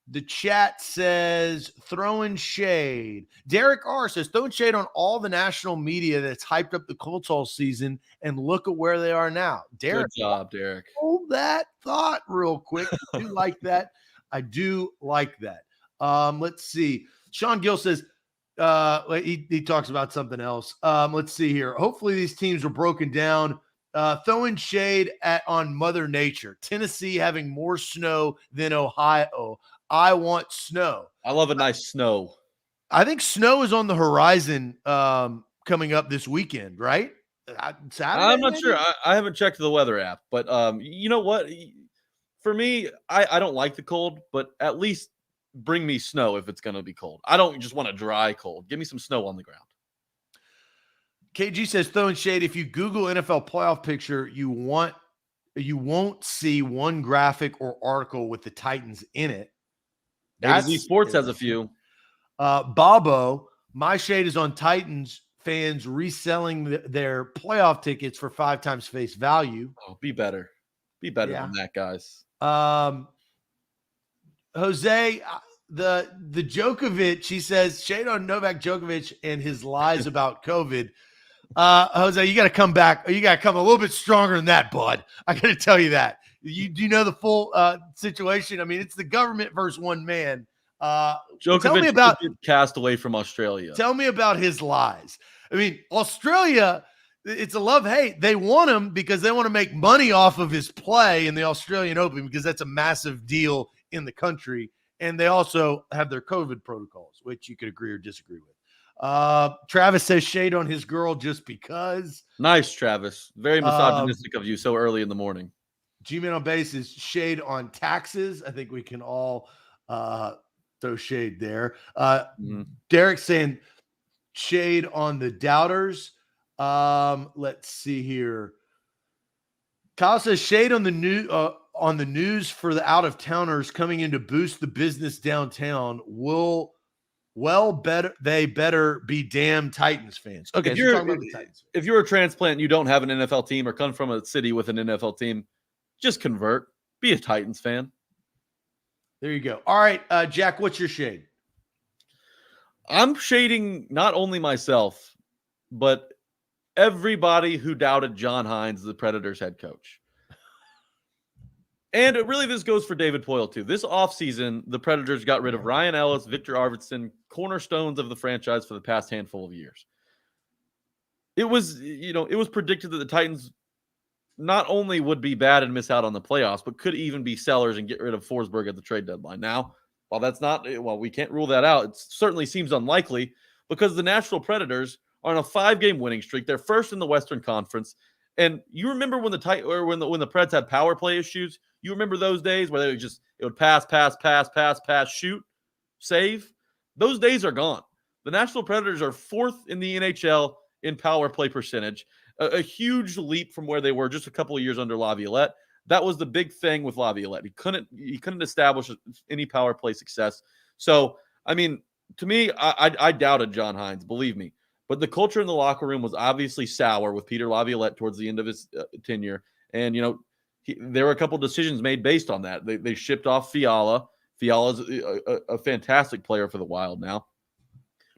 The chat says, throwing shade. Derek R. says, throwing shade on all the national media that's hyped up the Colts all season, and look at where they are now. Derek, good job, Derek. Hold that thought real quick. I do like that. I do like that. Let's see. Sean Gill says, he talks about something else. Let's see here. Hopefully these teams are broken down. Throwing shade on Mother Nature. Tennessee having more snow than Ohio. I want snow. I love a nice snow. I think snow is on the horizon coming up this weekend, right? Saturday, I'm not sure. I haven't checked the weather app, but you know what? For me, I don't like the cold, but at least bring me snow if it's going to be cold. I don't just want a dry cold. Give me some snow on the ground. KG says, throwing shade. If you Google NFL playoff picture, you won't see one graphic or article with the Titans in it. AZ Sports has a few. Bobo, my shade is on Titans fans reselling their playoff tickets for 5 times face value. Oh, be better. Be better than that, guys. Jose, the Djokovic, he says, shade on Novak Djokovic and his lies about COVID. Jose, you got to come back. You got to come a little bit stronger than that, bud. I got to tell you that. Do you know the full situation? I mean, it's the government versus one man. Djokovic tell me about cast away from Australia. Tell me about his lies. I mean, Australia, it's a love-hate. They want him because they want to make money off of his play in the Australian Open because that's a massive deal in the country. And they also have their COVID protocols, which you could agree or disagree with. Travis says shade on his girl just because. Nice, Travis. Very misogynistic of you so early in the morning. G-Man on base is shade on taxes. I think we can all throw shade there. Derek saying shade on the doubters. Let's see here. Kyle says shade on the news for the out-of-towners coming in to boost the business downtown. They better be damn Titans fans. Okay, if you're a transplant and you don't have an NFL team or come from a city with an NFL team, just convert. Be a Titans fan. There you go. All right, Jack, what's your shade? I'm shading not only myself, but everybody who doubted John Hines, the Predators head coach. And really, this goes for David Poile, too. This offseason, the Predators got rid of Ryan Ellis, Victor Arvidsson, cornerstones of the franchise for the past handful of years. It was predicted that the Titans not only would be bad and miss out on the playoffs, but could even be sellers and get rid of Forsberg at the trade deadline. Now, while we can't rule that out, it certainly seems unlikely because the Nashville Predators are on a 5-game winning streak. They're first in the Western Conference. And you remember when the Preds had power play issues? You remember those days where it would pass, shoot, save? Those days are gone. The Nashville Predators are 4th in the NHL in power play percentage. A huge leap from where they were just a couple of years under Laviolette. That was the big thing with Laviolette. He couldn't establish any power play success. So, I mean, to me, I doubted John Hines, believe me. But the culture in the locker room was obviously sour with Peter Laviolette towards the end of his tenure. And, there were a couple decisions made based on that. They shipped off Fiala. Fiala's a fantastic player for the Wild now.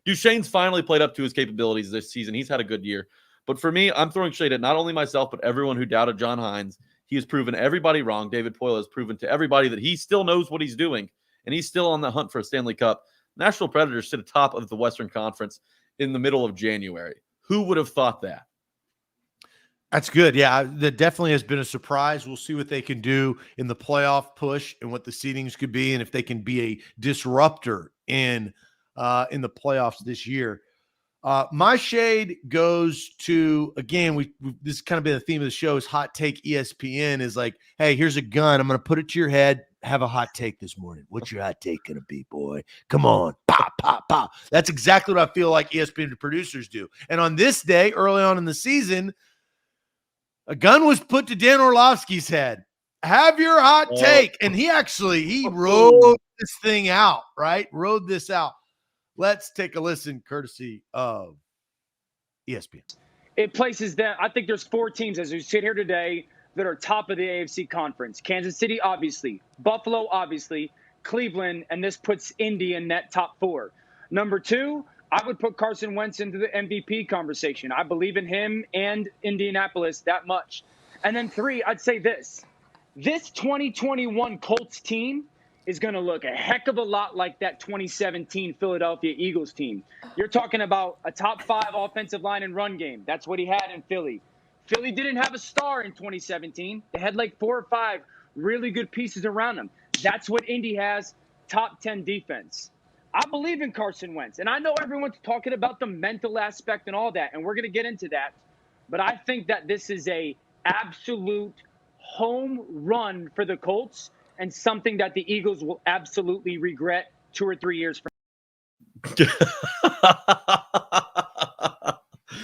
Duchesne's finally played up to his capabilities this season. He's had a good year. But for me, I'm throwing shade at not only myself, but everyone who doubted John Hines. He has proven everybody wrong. David Poile has proven to everybody that he still knows what he's doing, and he's still on the hunt for a Stanley Cup. National Predators sit atop of the Western Conference in the middle of January. Who would have thought that? That's good. Yeah, that definitely has been a surprise. We'll see what they can do in the playoff push and what the seedings could be, and if they can be a disruptor in the playoffs this year. My shade goes to, again, this has kind of been the theme of the show, is hot take ESPN is like, hey, here's a gun. I'm going to put it to your head. have a hot take this morning. What's your hot take going to be, boy? Come on. Pop, pop, pop. That's exactly what I feel like ESPN producers do. And on this day, early on in the season, a gun was put to Dan Orlovsky's head. Have your hot take. And he rode this thing out, right? Rode this out. Let's take a listen, courtesy of ESPN. It places them. I think there's 4 teams as we sit here today that are top of the AFC conference. Kansas City, obviously. Buffalo, obviously. Cleveland, and this puts Indy in that top 4. Number 2, I would put Carson Wentz into the MVP conversation. I believe in him and Indianapolis that much. And then 3, I'd say this 2021 Colts team is going to look a heck of a lot like that 2017 Philadelphia Eagles team. You're talking about a top 5 offensive line and run game. That's what he had in Philly. Philly didn't have a star in 2017. They had like 4 or 5 really good pieces around them. That's what Indy has, top 10 defense. I believe in Carson Wentz. And I know everyone's talking about the mental aspect and all that, and we're going to get into that. But I think that this is a absolute home run for the Colts and something that the Eagles will absolutely regret 2 or 3 years from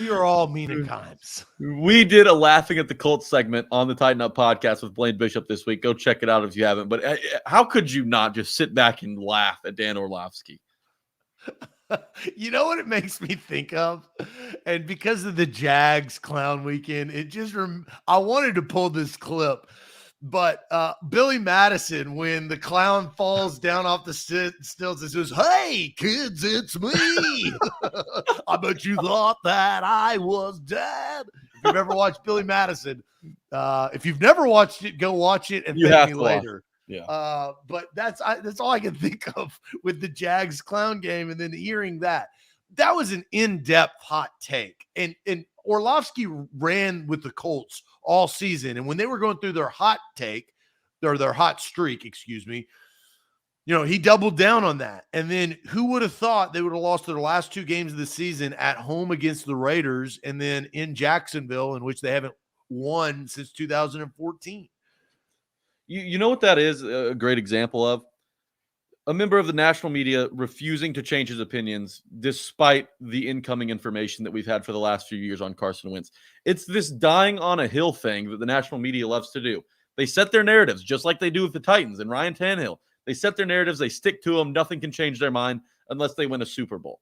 We are all mean at times. We did a Laughing at the Colts segment on the Tighten Up podcast with Blaine Bishop this week. Go check it out if you haven't. But how could you not just sit back and laugh at Dan Orlovsky? You know what it makes me think of? And because of the Jags clown weekend, it just I wanted to pull this clip. But Billy Madison, when the clown falls down off the stilts and says, "Hey, kids, it's me." I bet you thought that I was dead. If you've ever watched Billy Madison, if you've never watched it, go watch it and thank me later. Yeah. But that's all I can think of with the Jags clown game, and then hearing that was an in-depth hot take. And Orlovsky ran with the Colts all season, and when they were going through their hot take, or their hot streak, excuse me, he doubled down on that. And then who would have thought they would have lost their last 2 games of the season at home against the Raiders, and then in Jacksonville, in which they haven't won since 2014. You know what that is a great example of? A member of the national media refusing to change his opinions despite the incoming information that we've had for the last few years on Carson Wentz. It's this dying on a hill thing that the national media loves to do. They set their narratives just like they do with the Titans and Ryan Tannehill. They set their narratives, they stick to them. Nothing can change their mind unless they win a Super Bowl.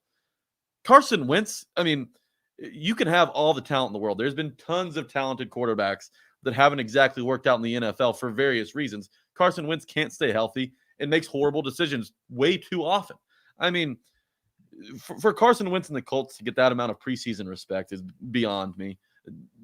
Carson Wentz, I mean, you can have all the talent in the world. There's been tons of talented quarterbacks that haven't exactly worked out in the NFL for various reasons. Carson Wentz can't stay healthy and makes horrible decisions way too often. I mean, for Carson Wentz and the Colts to get that amount of preseason respect is beyond me.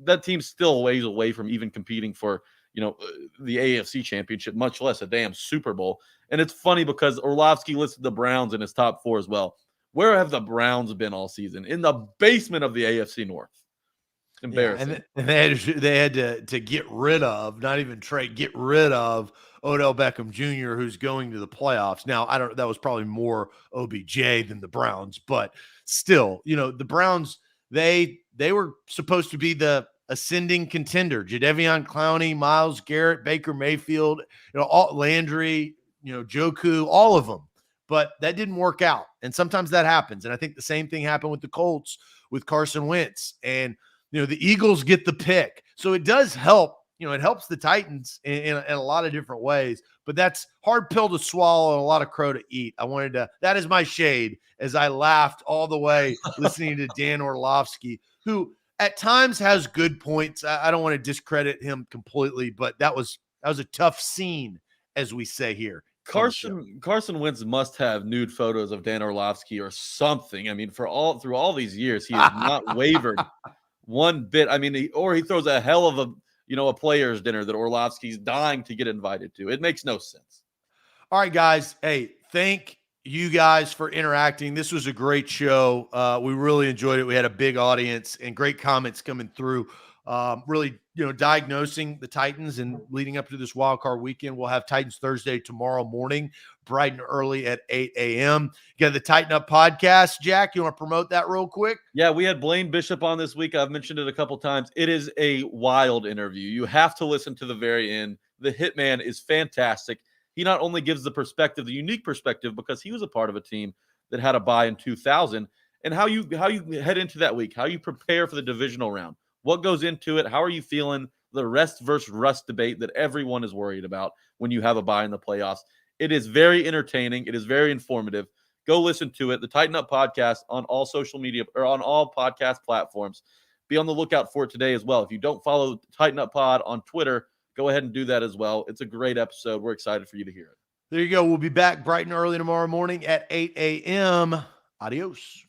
That team's still ways away from even competing for, the AFC championship, much less a damn Super Bowl. And it's funny because Orlovsky listed the Browns in his top 4 as well. Where have the Browns been all season? In the basement of the AFC North. Embarrassing. Yeah, and they had to get rid of, not even trade, get rid of Odell Beckham Jr., who's going to the playoffs. Now, that was probably more OBJ than the Browns, but still, the Browns, they were supposed to be the ascending contender. Jadeveon Clowney, Myles Garrett, Baker Mayfield, all Landry, Joku, all of them. But that didn't work out. And sometimes that happens. And I think the same thing happened with the Colts with Carson Wentz. And the Eagles get the pick. So it does help. It helps the Titans in a lot of different ways, but that's hard pill to swallow and a lot of crow to eat. That is my shade as I laughed all the way listening to Dan Orlovsky, who at times has good points. I don't want to discredit him completely, but that was a tough scene, as we say here. Carson Wentz must have nude photos of Dan Orlovsky or something. I mean, through all these years, he has not wavered one bit. I mean, he throws a hell of a players' dinner that Orlovsky's dying to get invited to. It makes no sense. All right, guys. Hey, thank you guys for interacting. This was a great show. We really enjoyed it. We had a big audience and great comments coming through. Really, diagnosing the Titans and leading up to this wild card weekend. We'll have Titans Thursday tomorrow morning, bright and early at 8 a.m. You got the Tighten Up podcast. Jack, you want to promote that real quick? Yeah, we had Blaine Bishop on this week. I've mentioned it a couple times. It is a wild interview. You have to listen to the very end. The Hitman is fantastic. he not only gives the perspective, the unique perspective, because he was a part of a team that had a bye in 2000, and how you head into that week, how you prepare for the divisional round, what goes into it, how are you feeling, the rest versus rust debate that everyone is worried about when you have a bye in the playoffs. It is very entertaining. It is very informative. Go listen to it. The Tighten Up podcast on all social media or on all podcast platforms. Be on the lookout for it today as well. If you don't follow Tighten Up Pod on Twitter, go ahead and do that as well. It's a great episode. We're excited for you to hear it. There you go. We'll be back bright and early tomorrow morning at 8 a.m. Adios.